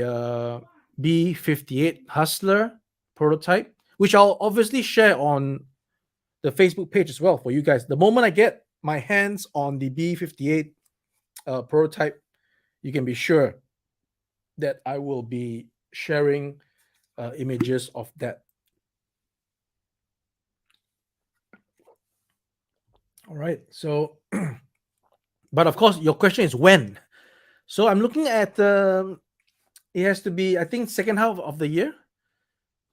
B58 Hustler prototype, which I'll obviously share on the Facebook page as well for you guys. The moment I get my hands on the B58 prototype, you can be sure that I will be sharing images of that. All right. So, but of course, your question is when. So I'm looking at it has to be, I think, second half of the year.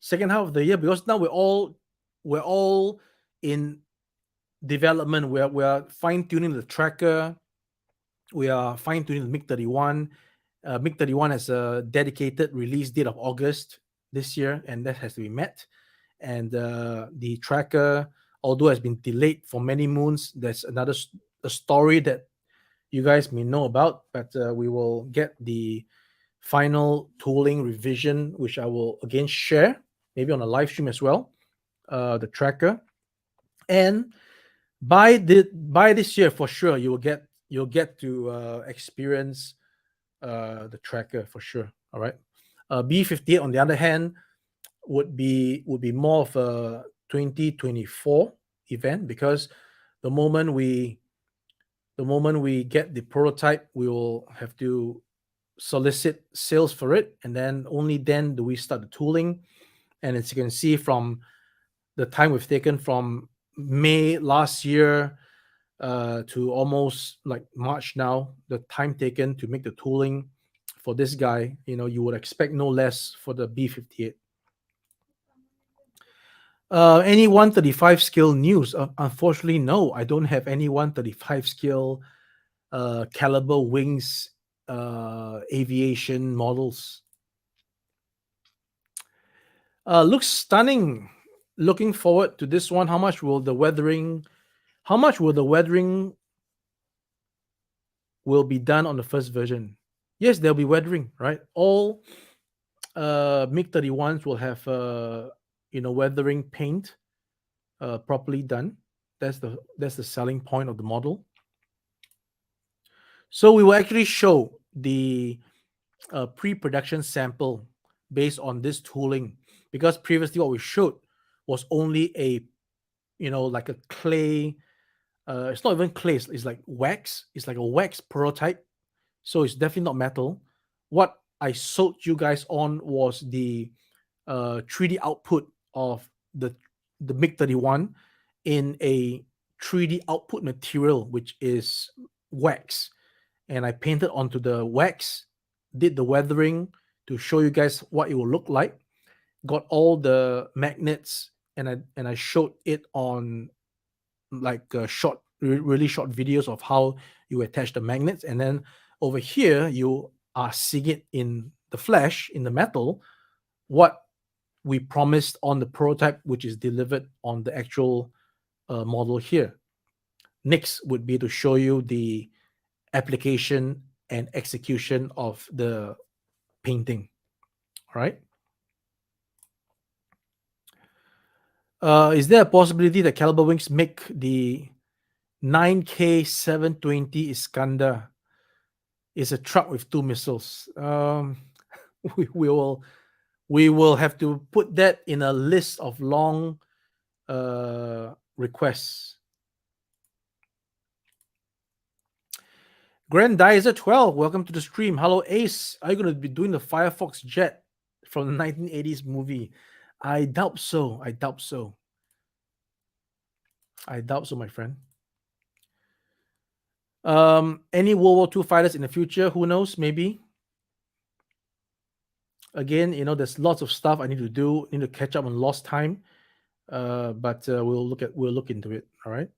Second half of the year, because now we're all in development. We're fine tuning the tracker. We are fine tuning the MiG-31. MiG-31 has a dedicated release date of August this year, and that has to be met. And the tracker, although has been delayed for many moons, there's another a story that you guys may know about, but we will get the final tooling revision, which I will again share, maybe on a live stream as well, the tracker. And by this year, for sure, you'll get to experience the tracker for sure. All right. B58, on the other hand, would be more of a 2024 event, because the moment we get the prototype, we will have to solicit sales for it, and then only then do we start the tooling. And as you can see from the time we've taken from May last year to almost like March now, the time taken to make the tooling for this guy, you would expect no less for the B58. Any 135 scale news? Unfortunately, no. I don't have any 135 scale Calibre wings aviation models. Looks stunning. Looking forward to this one. How much will the weathering will be done on the first version? Yes, there'll be weathering, right? All MiG-31s will have weathering paint properly done. That's the selling point of the model. So we will actually show the a pre-production sample based on this tooling, because previously what we showed was only a, like a clay. It's not even clay. It's like wax. It's like a wax prototype. So it's definitely not metal. What I sold you guys on was the 3D output of the Mig-31 in a 3D output material, which is wax. And I painted onto the wax, did the weathering to show you guys what it will look like. Got all the magnets, and I showed it on like really short videos of how you attach the magnets, and then over here you are seeing it in the flesh, in the metal, what we promised on the prototype, which is delivered on the actual model here. Next would be to show you the application and execution of the painting. All right. Is there a possibility that Calibre Wings make the 9K 720 Iskander? Is a truck with 2 missiles? We will have to put that in a list of long requests. Grandizer 12, welcome to the stream. Hello, Ace. Are you going to be doing the Firefox jet from the 1980s movie? I doubt so. I doubt so, my friend. Any World War II fighters in the future? Who knows? Maybe. Again, there's lots of stuff I need to do. I need to catch up on lost time. But we'll look into it. All right.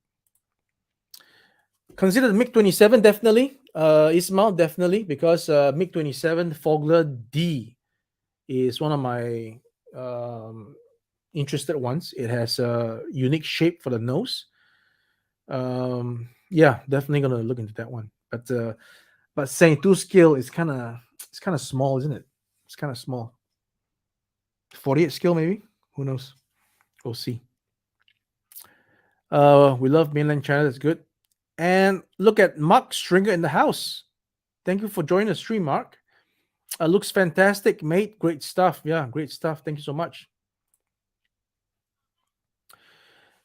Consider the Mig-27 definitely. Ismail definitely, because Mig-27 Fogler D is one of my interested ones. It has a unique shape for the nose. Yeah, definitely gonna look into that one. But 72 scale is kind of small, isn't it? It's kind of small. 48 scale maybe. Who knows? We'll see. We love mainland China. That's good. And look at Mark Stringer in the house. Thank you for joining the stream, Mark. Looks fantastic, mate. Great stuff. Yeah, great stuff. Thank you so much.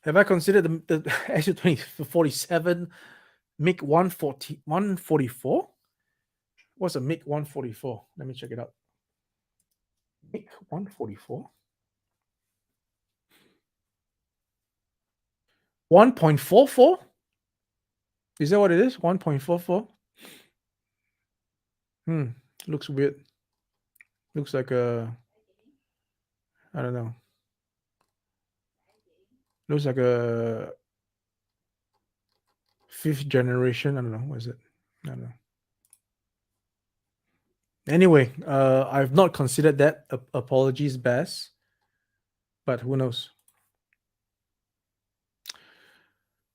Have I considered the SU-2047 MiG 144? What's a MiG 144? Let me check it out. MiG 144? 1.44? Is that what it is? 1.44? Looks weird. Looks like a, I don't know. Looks like a 5th generation. I don't know. What is it? I don't know. Anyway, I've not considered that. Apologies, Bass. But who knows?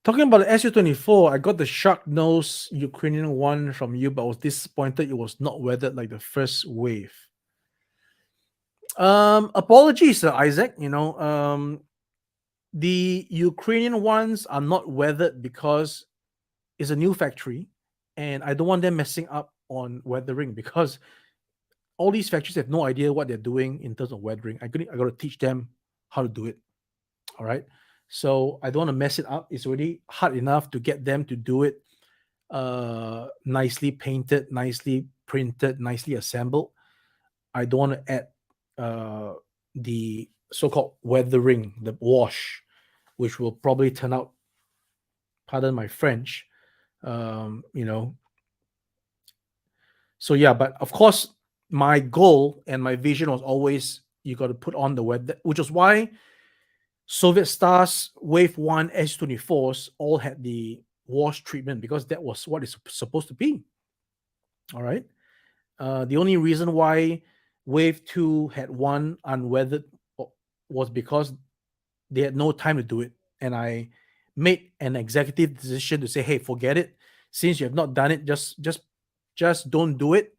Talking about the SU-24, I got the shark nose Ukrainian one from you, but I was disappointed it was not weathered like the first wave. Apologies, Isaac. The Ukrainian ones are not weathered because it's a new factory, and I don't want them messing up on weathering, because all these factories have no idea what they're doing in terms of weathering. I got to teach them how to do it. All right. So I don't want to mess it up. It's already hard enough to get them to do it nicely painted, nicely printed, nicely assembled. I don't want to add the so-called weathering, the wash, which will probably turn out, pardon my French, So yeah, but of course, my goal and my vision was always you got to put on the weather, which is why Soviet Stars Wave 1 S24s all had the wash treatment, because that was what it's supposed to be. All right. The only reason why Wave 2 had one unweathered was because they had no time to do it. And I made an executive decision to say, hey, forget it. Since you have not done it, just don't do it.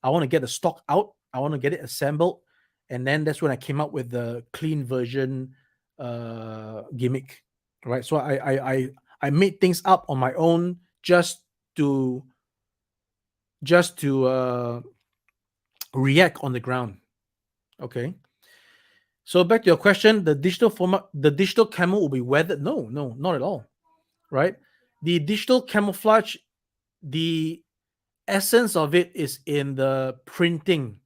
I want to get the stock out. I want to get it assembled. And then that's when I came up with the clean version gimmick, right? So I made things up on my own just to react on the ground. Okay. So back to your question, the digital format, the digital camo will be weathered? No, not at all. Right? The digital camouflage, the essence of it is in the printing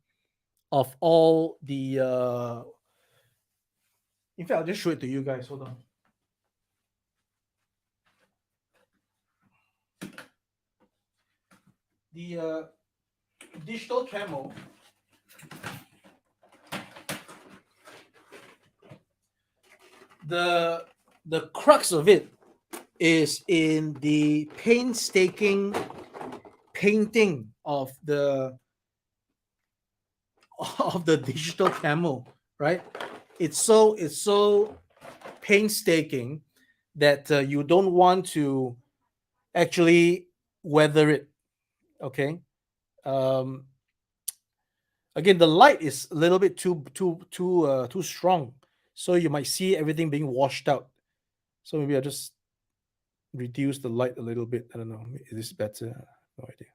of all the. In fact, I'll just show it to you guys. Hold on. The digital camo. The crux of it is in the painstaking painting of the digital camo, right? It's so painstaking that you don't want to actually weather it. Okay. Um, Again, the light is a little bit too strong, so you might see everything being washed out. So maybe I'll just reduce the light a little bit. I don't know. Is this better? No idea.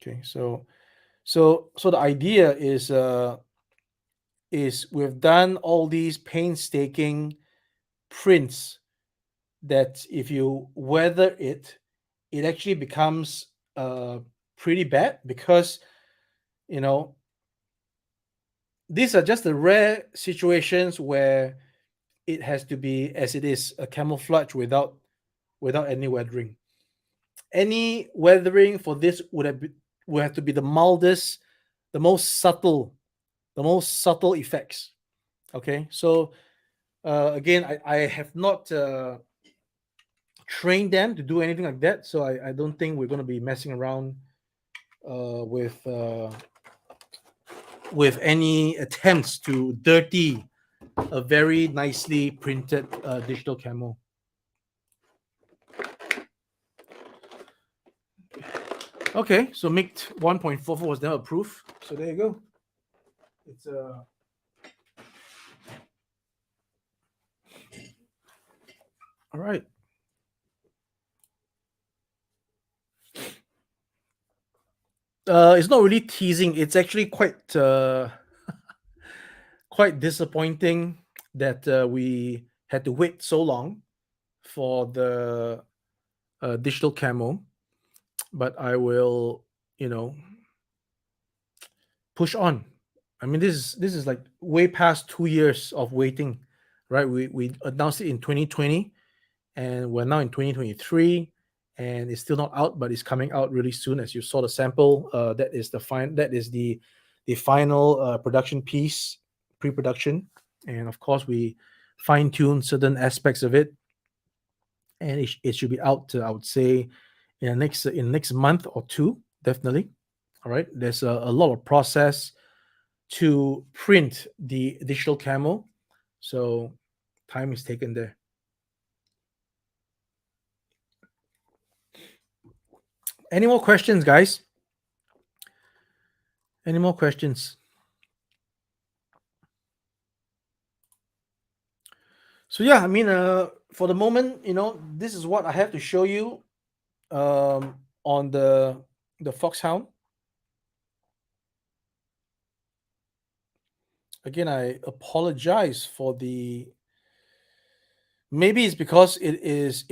Okay, so the idea is we've done all these painstaking prints that if you weather it, it actually becomes pretty bad, because you know these are just the rare situations where it has to be as it is, a camouflage without any weathering. Any weathering for this would have to be the mildest, the most subtle effects. Okay, so again, I have not trained them to do anything like that, so I don't think we're going to be messing around with any attempts to dirty a very nicely printed digital camo. Okay, so MiG 1.44 was never approved, so there you go. It's all right. It's not really teasing. It's actually quite quite disappointing that we had to wait so long for the digital camo. But I will, push on. I mean, this is like way past 2 years of waiting, right? We announced it in 2020, and we're now in 2023, and it's still not out, but it's coming out really soon. As you saw the sample, that is the final production piece, pre-production, and of course we fine-tune certain aspects of it, and it should be out. I would say in the next month or two, definitely. All right, there's a lot of process to print the digital camo, so time is taken there. Any more questions, guys? Any more questions? So yeah, I mean, for the moment, this is what I have to show you on the Foxhound. Again, I apologize for the. Maybe it's because it is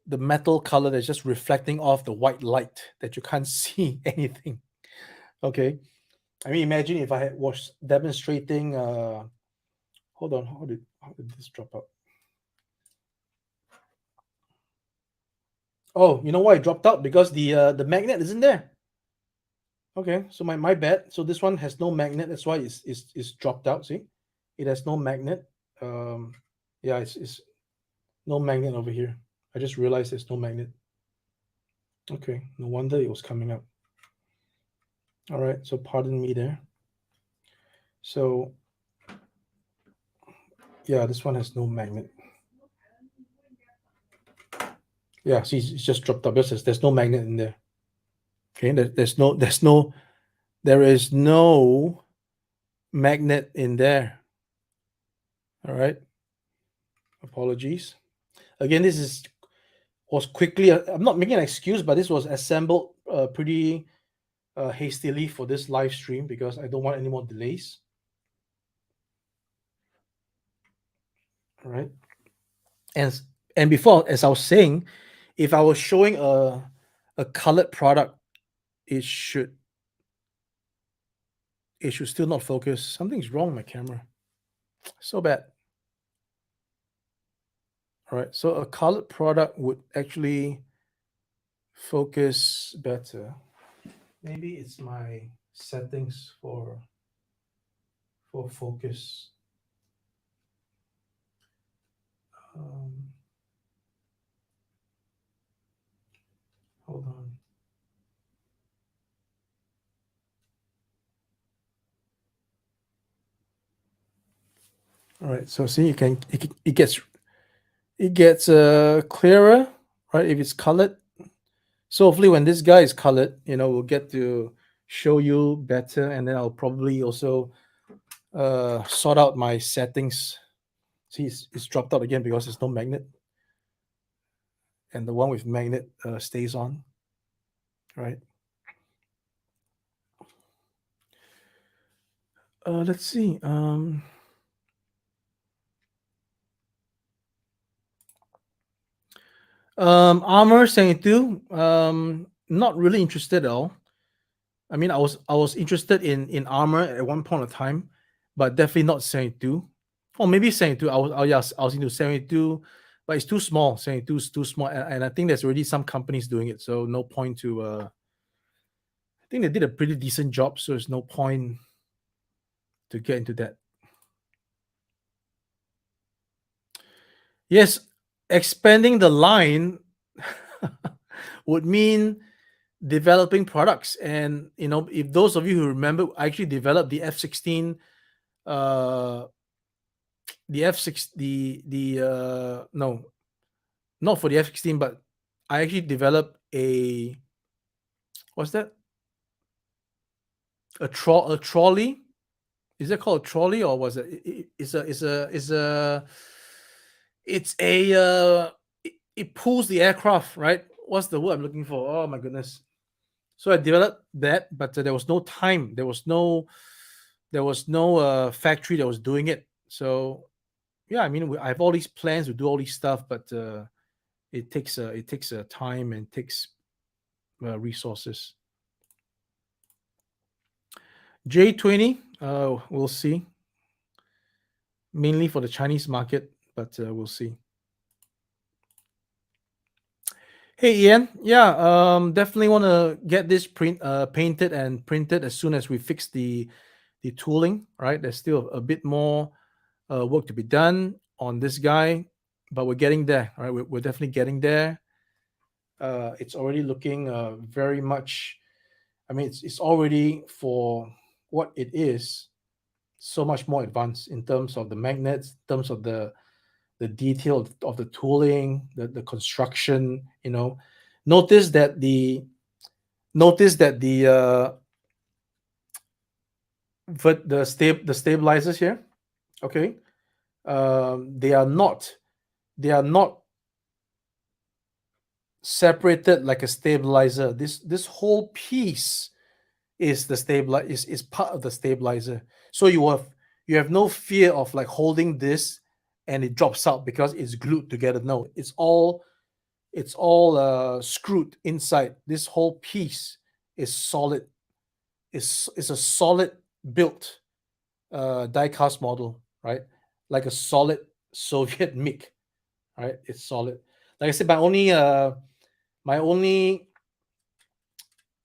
the metal color that's just reflecting off the white light that you can't see anything. Okay, I mean, imagine if I was demonstrating. Hold on, how did this drop out? Oh, you know why it dropped out? Because the magnet isn't there. Okay, so my bad. So this one has no magnet. That's why it's dropped out. See, it has no magnet. Yeah, it's no magnet over here. I just realized there's no magnet. Okay, no wonder it was coming up. All right, so pardon me there. So yeah, this one has no magnet. Yeah, see, it's just dropped up. There's no magnet in there. Okay, there is no magnet in there. All right, apologies. Again, this was quickly. I'm not making an excuse, but this was assembled pretty hastily for this live stream because I don't want any more delays. All right. And before, as I was saying, if I was showing a colored product, it should still not focus. Something's wrong with my camera. So bad. All right. So a colored product would actually focus better. Maybe it's my settings for focus. Hold on. All right. So see, it gets clearer, right? If it's colored. So hopefully when this guy is colored, we'll get to show you better, and then I'll probably also sort out my settings. See, it's dropped out again because there's no magnet, and the one with magnet stays on, right? Let's see. Armor 72. Not really interested at all. I mean, I was interested in armor at one point of time, but definitely not 72. Or maybe 72. I was into 72, but it's too small. 72 is too small, and I think there's already some companies doing it, so no point to. I think they did a pretty decent job, so there's no point to get into that. Yes, expanding the line would mean developing products, and if those of you who remember, I actually developed the F-16, the F6, no, not for the F-16, but I actually developed what's that? A trolley? Is that called a trolley, or was it? It pulls the aircraft, right? What's the word I'm looking for? Oh my goodness! So I developed that, but there was no time. There was no factory that was doing it. So yeah, I mean, I have all these plans to do all these stuff, but it takes time and takes resources. J20, we'll see. Mainly for the Chinese market, but we'll see. Hey Ian, yeah, definitely want to get this painted and printed as soon as we fix the tooling. Right, there's still a bit more work to be done on this guy, but we're getting there. Right, we're definitely getting there. It's already looking very much. I mean, it's already, for what it is, so much more advanced in terms of the magnets, in terms of the detail of the tooling, the construction. Notice that the stabilizers here. Okay, they are not separated like a stabilizer. This whole piece is is part of the stabilizer. So you have no fear of like holding this and it drops out because it's glued together. No, it's all screwed inside. This whole piece is solid. It's a solid built die-cast model, right? Like a solid Soviet MiG, right? It's solid. Like I said, my only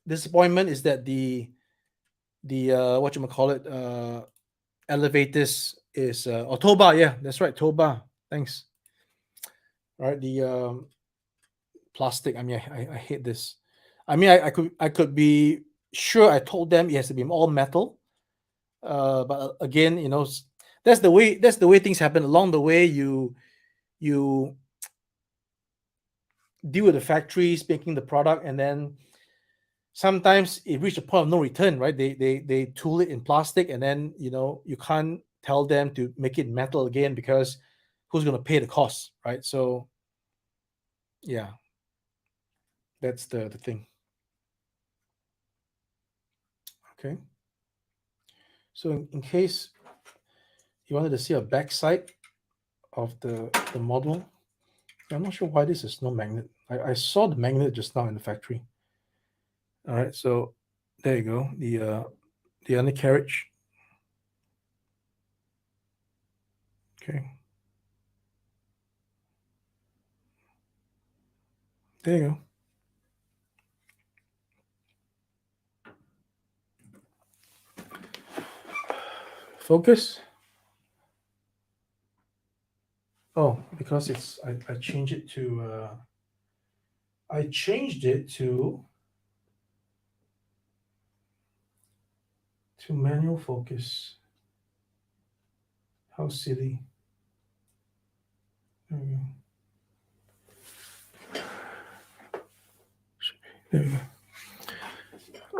disappointment is that the what you call it, elevators is tow bar. Yeah, that's right, tow bar. Thanks. All right, the plastic. I mean, I hate this. I mean, I could be sure I told them it has to be all metal, but again, that's the way things happen. Along the way, you deal with the factories making the product, and then sometimes it reaches a point of no return, right? They tool it in plastic, and then you can't tell them to make it metal again because who's going to pay the cost, right? So yeah, that's the thing. Okay. So in case you wanted to see a backside of the model, I'm not sure why this is no magnet. I saw the magnet just now in the factory. All right, so there you go. The undercarriage. Okay. There you go. Focus. Oh, because I changed it to manual focus. How silly. There we go. There we go.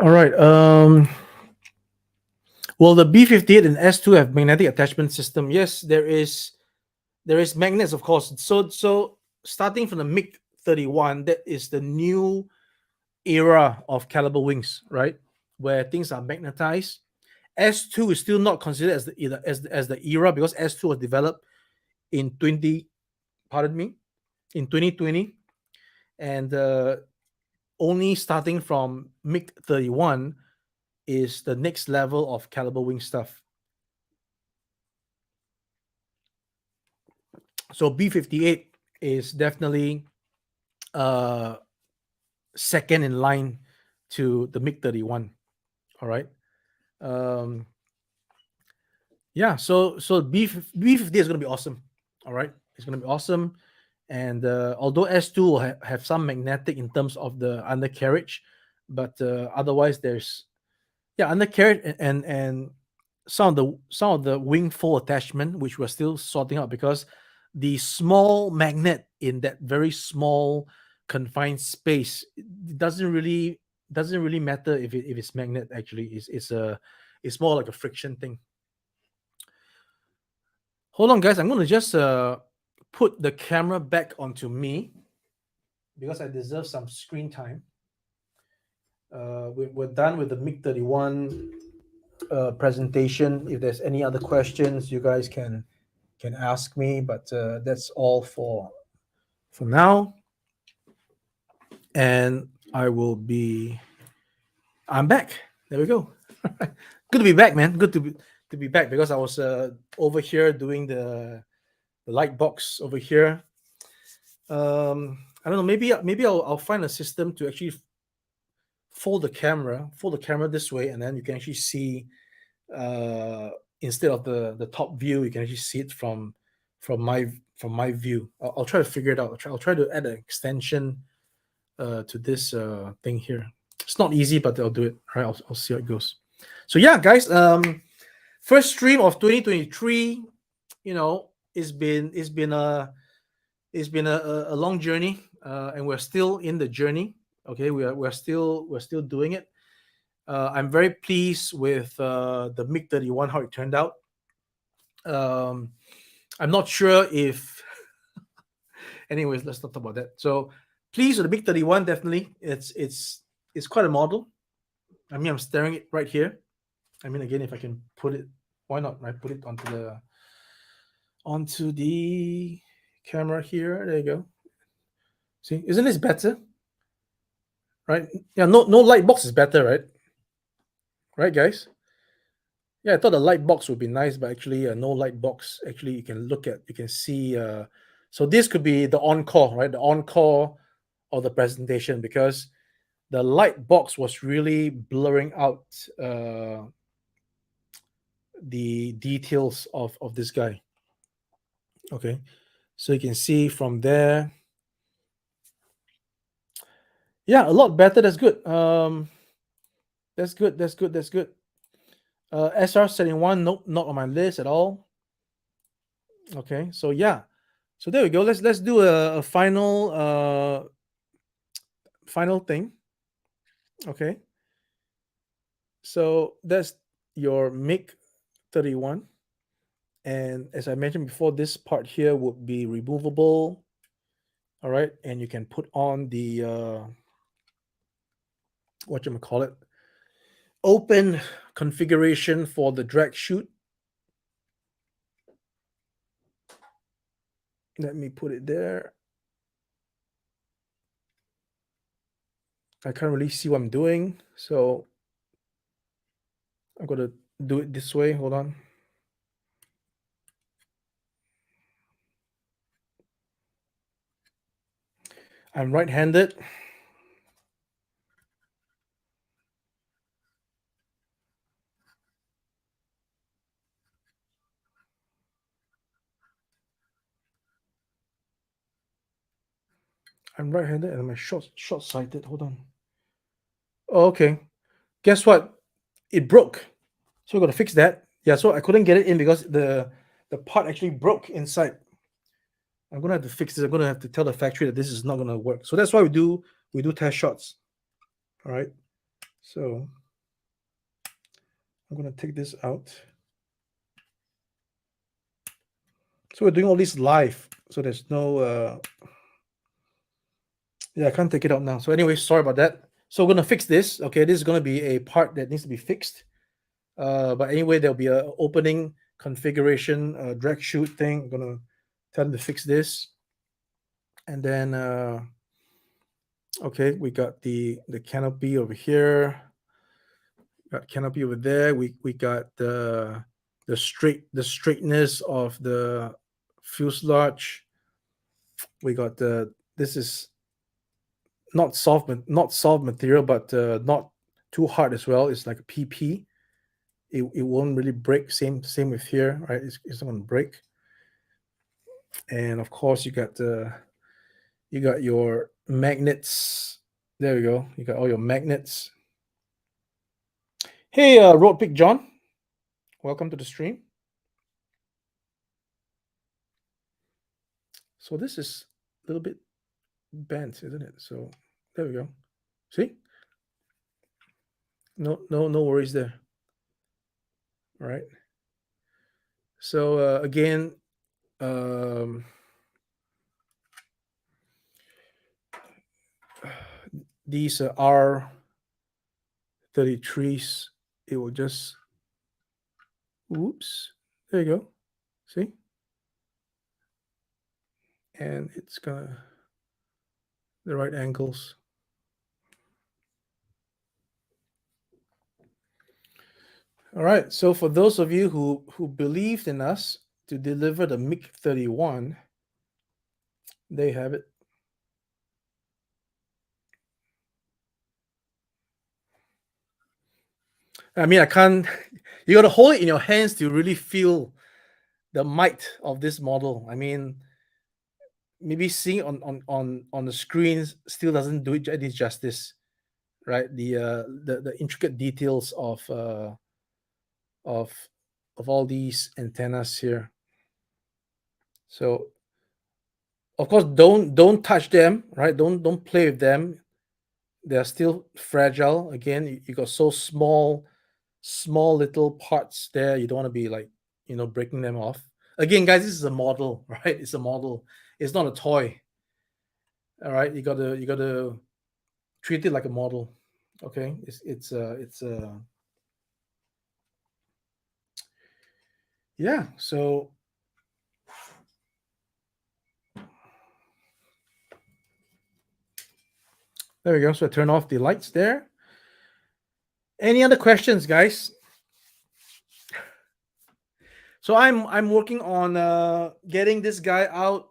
All right. Well, the B58 and S2 have magnetic attachment system. Yes, there is magnets, of course. So starting from the Mig-31, that is the new era of Calibre wings, right? Where things are magnetized. S2 is still not considered as the era because S2 was developed in 2020, and only starting from Mig-31 is the next level of Calibre wing stuff. So B58 is definitely second in line to the Mig-31. All right. Yeah. So B50 is going to be awesome. All right. It's going to be awesome. And although S2 will have some magnetic in terms of the undercarriage, but otherwise there's undercarriage and some of the wing fold attachment which we're still sorting out because the small magnet in that very small confined space doesn't really matter if it's magnet. Actually it's more like a friction thing. Hold on, guys. I'm going to just put the camera back onto me because I deserve some screen time. We're done with the Mig-31 presentation. If there's any other questions, you guys can ask me. But that's all for now. And I'm back. There we go. Good to be back, man. Good to be back because I was over here doing the light box over here. I don't know. Maybe I'll find a system to actually fold the camera this way, and then you can actually see instead of the top view, you can actually see it from my view. I'll try to figure it out. I'll try to add an extension to this thing here. It's not easy, but I'll do it. All right, I'll see how it goes. So yeah, guys, first stream of 2023. You know, it's been a long journey, and we're still in the journey. Okay, we're still doing it. I'm very pleased with the Mig-31 how it turned out. I'm not sure if. Anyways, let's not talk about that. So pleased with the Mig-31. Definitely, it's quite a model. I mean, I'm staring it right here. I mean, again, if I can put it, why not? Right, put it onto the camera here. There you go. See, isn't this better? Right? Yeah, no light box is better, right? Right, guys? Yeah, I thought the light box would be nice, but actually, no light box. Actually, you can see. So this could be the encore, right? The encore of the presentation because the light box was really blurring out the details of this guy. Okay, so you can see from there. Yeah, a lot better. That's good. That's good. SR71, nope, not on my list at all. Okay, so yeah, so there we go. Let's do a final thing. Okay, so that's your Mig-31, and as I mentioned before, this part here would be removable. All right, and you can put on the whatchamacallit, open configuration for the drag chute. Let me put it there. I can't really see what I'm doing, so I'm going to do it this way. Hold on. I'm right-handed. I'm right-handed and I'm short-sighted. Hold on. Oh, okay. Guess what? It broke. So we're gonna fix that. Yeah, so I couldn't get it in because the part actually broke inside. I'm gonna have to fix this. I'm gonna have to tell the factory that this is not gonna work. So that's why we do test shots. All right. So I'm gonna take this out. So we're doing all this live. So there's no yeah, I can't take it out now. So anyway, sorry about that. So we're gonna fix this. Okay, this is gonna be a part that needs to be fixed. But anyway, there'll be a opening configuration drag chute thing. I'm gonna tell them to fix this. And then okay, we got the canopy over here. Got canopy over there. We got the straightness of the fuselage. We got this is not soft material, but not too hard as well. It's like a PP. It won't really break. Same with here, right? It's not gonna break. And of course, you got your magnets. There we go. You got all your magnets. Hey, Road Pick John, welcome to the stream. So this is a little bit bent, isn't it? So there we go. See? No worries there. All right. So again, these R33s, it will just, whoops, there you go. See? And it's gonna the right angles. All right. So for those of you who believed in us to deliver the Mig-31, they have it. I mean, I can't. You got to hold it in your hands to really feel the might of this model. I mean, maybe seeing on the screens still doesn't do it any justice, right? The intricate details of all these antennas here. So, of course, don't touch them, right? Don't play with them. They're still fragile. Again, you got so small little parts there. You don't want to be like breaking them off. Again, guys, this is a model, right? It's a model. It's not a toy. All right, you gotta treat it like a model. Okay, it's yeah. So there we go. So I turn off the lights there. Any other questions, guys? So I'm working on getting this guy out.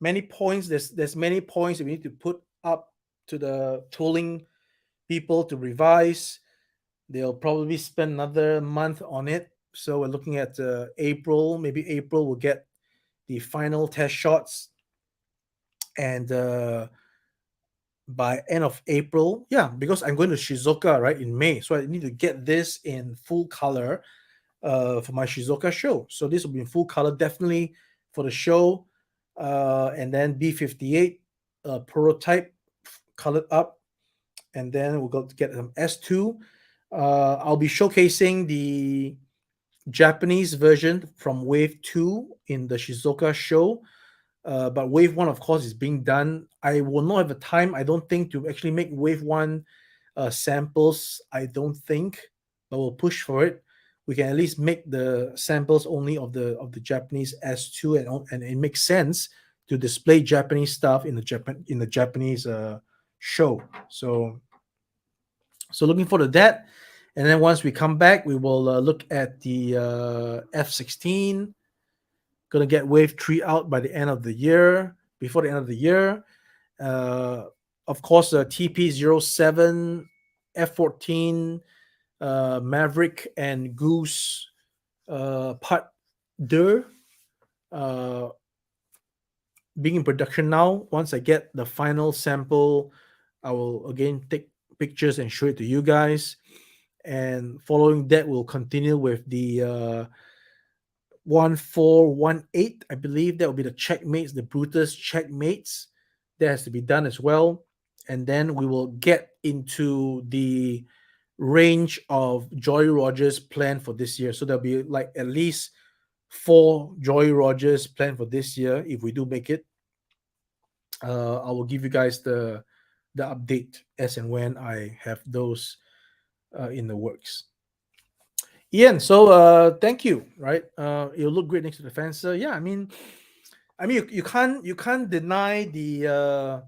Many points. There's many points that we need to put up to the tooling people to revise. They'll probably spend another month on it. So we're looking at April. Maybe April we'll get the final test shots, and by end of April, yeah, because I'm going to Shizuoka right in May, so I need to get this in full color for my Shizuoka show. So this will be in full color definitely for the show, and then B58 prototype colored up, and then we'll go to get some S2. I'll be showcasing the Japanese version from Wave 2 in the Shizuoka show. But Wave 1, of course, is being done. I will not have the time, I don't think, to actually make Wave 1 samples, I don't think, but we'll push for it. We can at least make the samples only of the Japanese S2, and it makes sense to display Japanese stuff in the Japanese show. So looking forward to that. And then once we come back, we will look at the F16. Gonna get Wave 3 out by the end of the year, before the end of the year. Uh, of course, the TP07, F14, Maverick, and Goose Part 2 uh, being in production now. Once I get the final sample, I will again take pictures and show it to you guys. And following that, we'll continue with the 1418. I believe that will be the checkmates, the Brutus checkmates. That has to be done as well. And then we will get into the range of Jolly Rogers planned for this year. So there'll be like at least 4 Jolly Rogers planned for this year if we do make it. I will give you guys the update as and when I have those in the works. Ian, so thank you. Right, it'll look great next to the fencer. Yeah, I mean, you can't deny the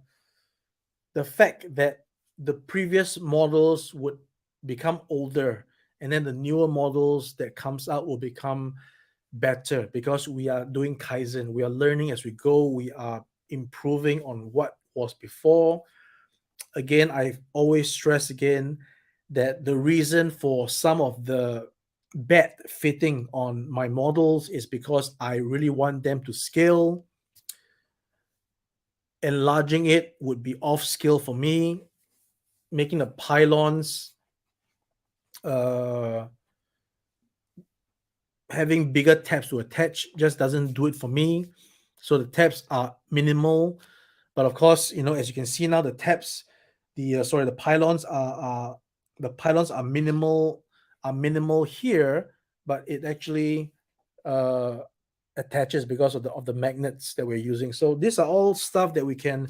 fact that the previous models would become older, and then the newer models that comes out will become better because we are doing Kaizen. We are learning as we go. We are improving on what was before. Again, I've always stressed again that the reason for some of the bad fitting on my models is because I really want them to scale. Enlarging it would be off scale for me. Making the pylons, uh, having bigger tabs to attach just doesn't do it for me. So the tabs are minimal, but of course, as you can see now, the tabs, the pylons are minimal here, but it actually uh, attaches because of the magnets that we're using. So these are all stuff that we can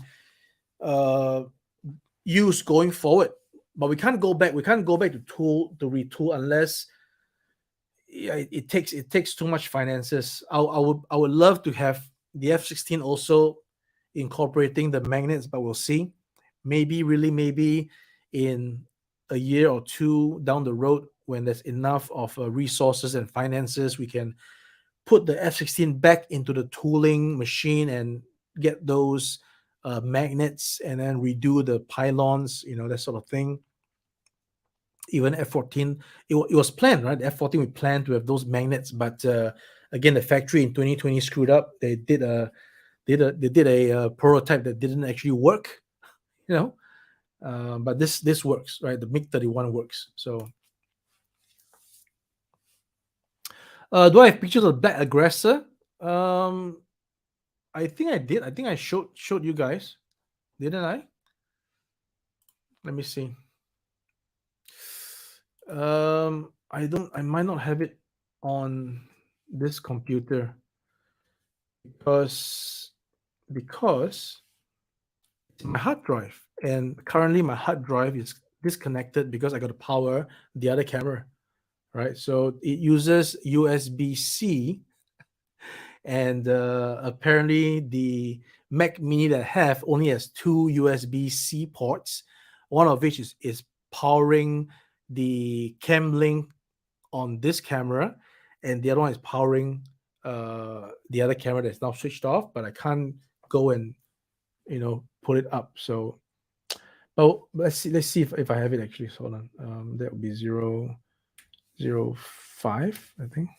use going forward, but we can't go back to retool unless it takes too much finances. I would love to have the F16 also incorporating the magnets, but we'll see. Maybe in a year or two down the road, when there's enough of resources and finances, we can put the F16 back into the tooling machine and get those magnets and then redo the pylons, that sort of thing. Even F14, it was planned, right? The F14, we planned to have those magnets, but again, the factory in 2020 screwed up. They did a prototype that didn't actually work, but this works, right? The Mig-31 works. So, do I have pictures of Black Aggressor? I think I did. I think I showed you guys, didn't I? Let me see. I might not have it on this computer because it's my hard drive, and currently my hard drive is disconnected because I got to power the other camera, right? So it uses USB-C, and apparently the Mac Mini that I have only has 2 USB-C ports, one of which is powering the cam link on this camera, and the other one is powering the other camera that's now switched off, but I can't go and put it up. So, oh, let's see if I have it actually. So hold on. That would be 005, I think.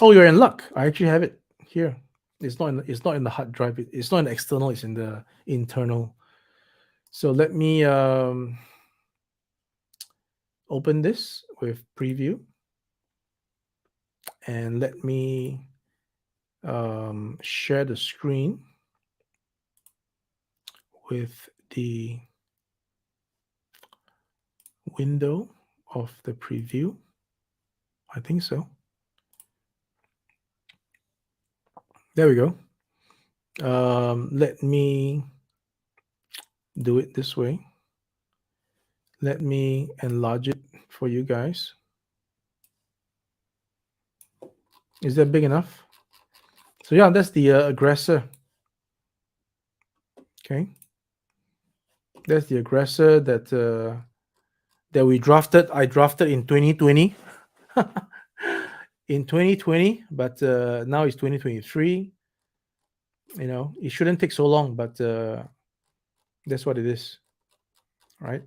Oh, you're in luck. I actually have it here. It's not in the hard drive. It's not in the external. It's in the internal. So let me open this with preview, and let me share the screen with the window of the preview. I think so. There we go. Let me do it this way. Let me enlarge it for you guys. Is that big enough? So yeah, that's the aggressor. Okay, that's the aggressor that we drafted. I drafted in 2020. In 2020, but now it's 2023. You know, it shouldn't take so long, but that's what it is, right?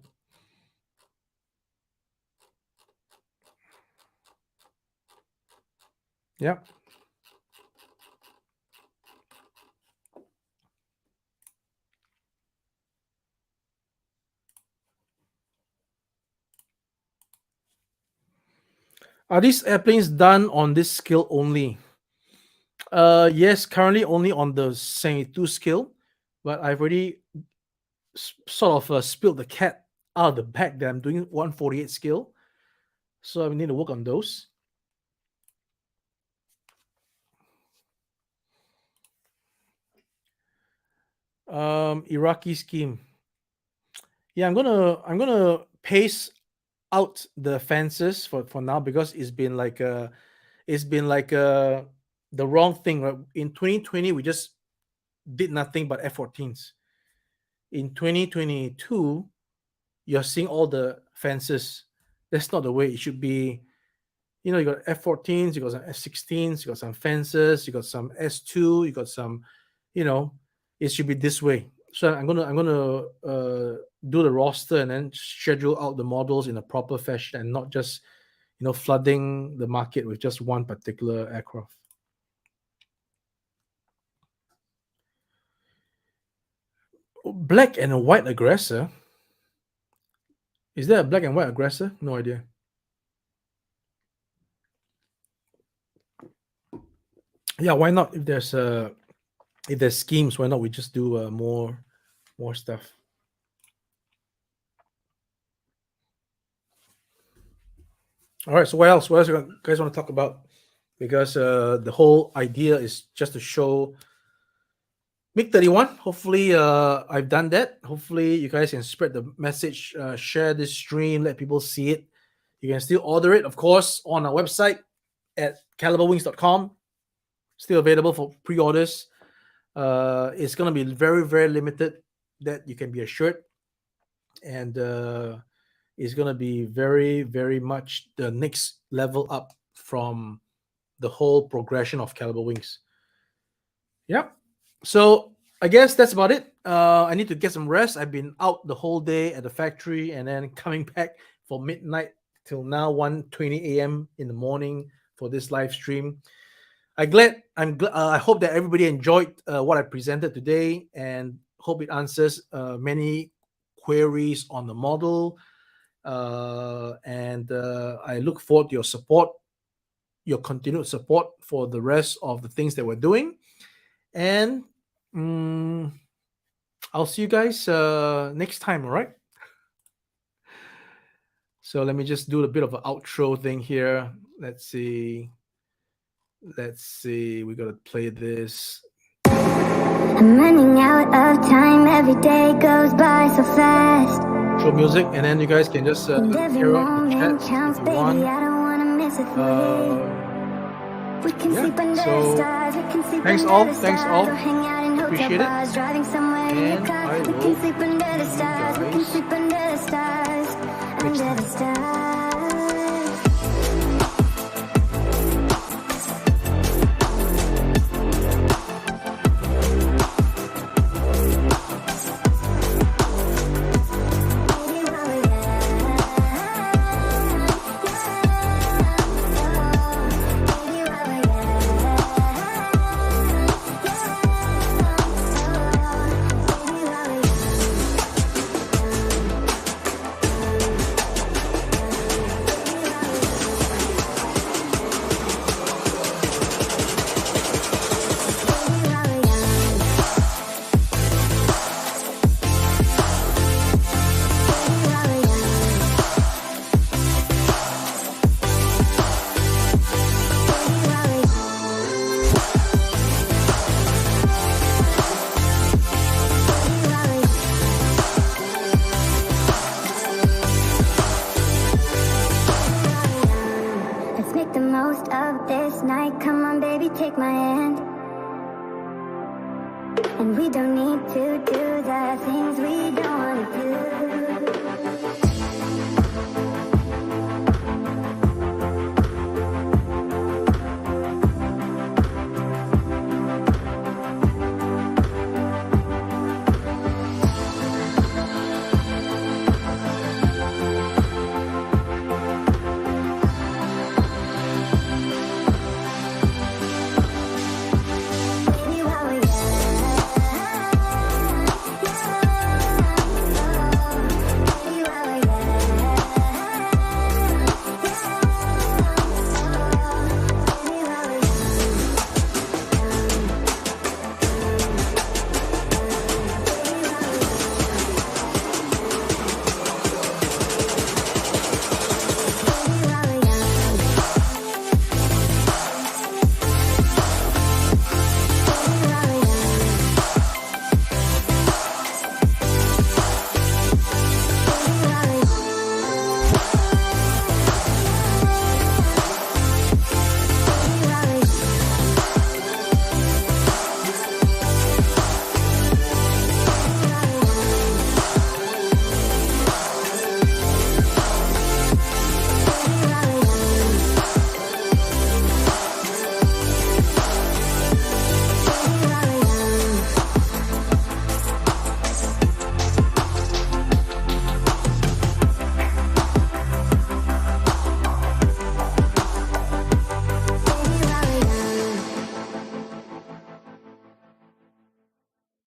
Yeah. Are these airplanes done on this scale only? Yes, currently only on the 72 scale, but I've already sort of spilled the cat out of the bag that I'm doing 148 scale. So I need to work on those. Iraqi scheme. Yeah, I'm gonna pace out the fences for now because it's been like the wrong thing. Right? In 2020, we just did nothing but F-14s. In 2022, you're seeing all the fences. That's not the way it should be. You know, you got F-14s, you got some F-16s, you got some fences, you got some S2, you got some, you know, it should be this way. So I'm gonna do the roster and then schedule out the models in a proper fashion and not just, you know, flooding the market with just one particular aircraft. Black and white aggressor. Is there a black and white aggressor? No idea. Yeah, why not? If there's schemes, why not we just do more stuff? All right. So what else? What else you guys want to talk about? Because the whole idea is just to show Mig-31. Hopefully, I've done that. Hopefully, you guys can spread the message, share this stream, let people see it. You can still order it, of course, on our website at calibrewings.com. Still available for pre-orders. It's going to be very, very limited, that you can be assured. And it's going to be very, very much the next level up from the whole progression of Calibre Wings. Yeah. So I guess that's about it. I need to get some rest. I've been out the whole day at the factory and then coming back for midnight till now 1:20 a.m. in the morning for this live stream. I hope that everybody enjoyed what I presented today, and hope it answers many queries on the model. And I look forward to your support, your continued support for the rest of the things that we're doing. And I'll see you guys next time, all right? So let me just do a bit of an outro thing here. Let's see. We gotta play this. I'm running out of time. Every day goes by so fast. Show music, and then you guys can just hear out the chat counts, if you want. baby, I don't wanna miss a thing. We can sleep under the stars. We can sleep thanks under all. the Thanks stars. all. Or hang out in Appreciate hotel it. bars, driving somewhere in And your car. I We will can sleep under the see you stars. We can guys sleep under the stars. next Under the time. stars. Let's make the most of this night. Come on, baby, take my hand. And we don't need to do the things we don't want to do.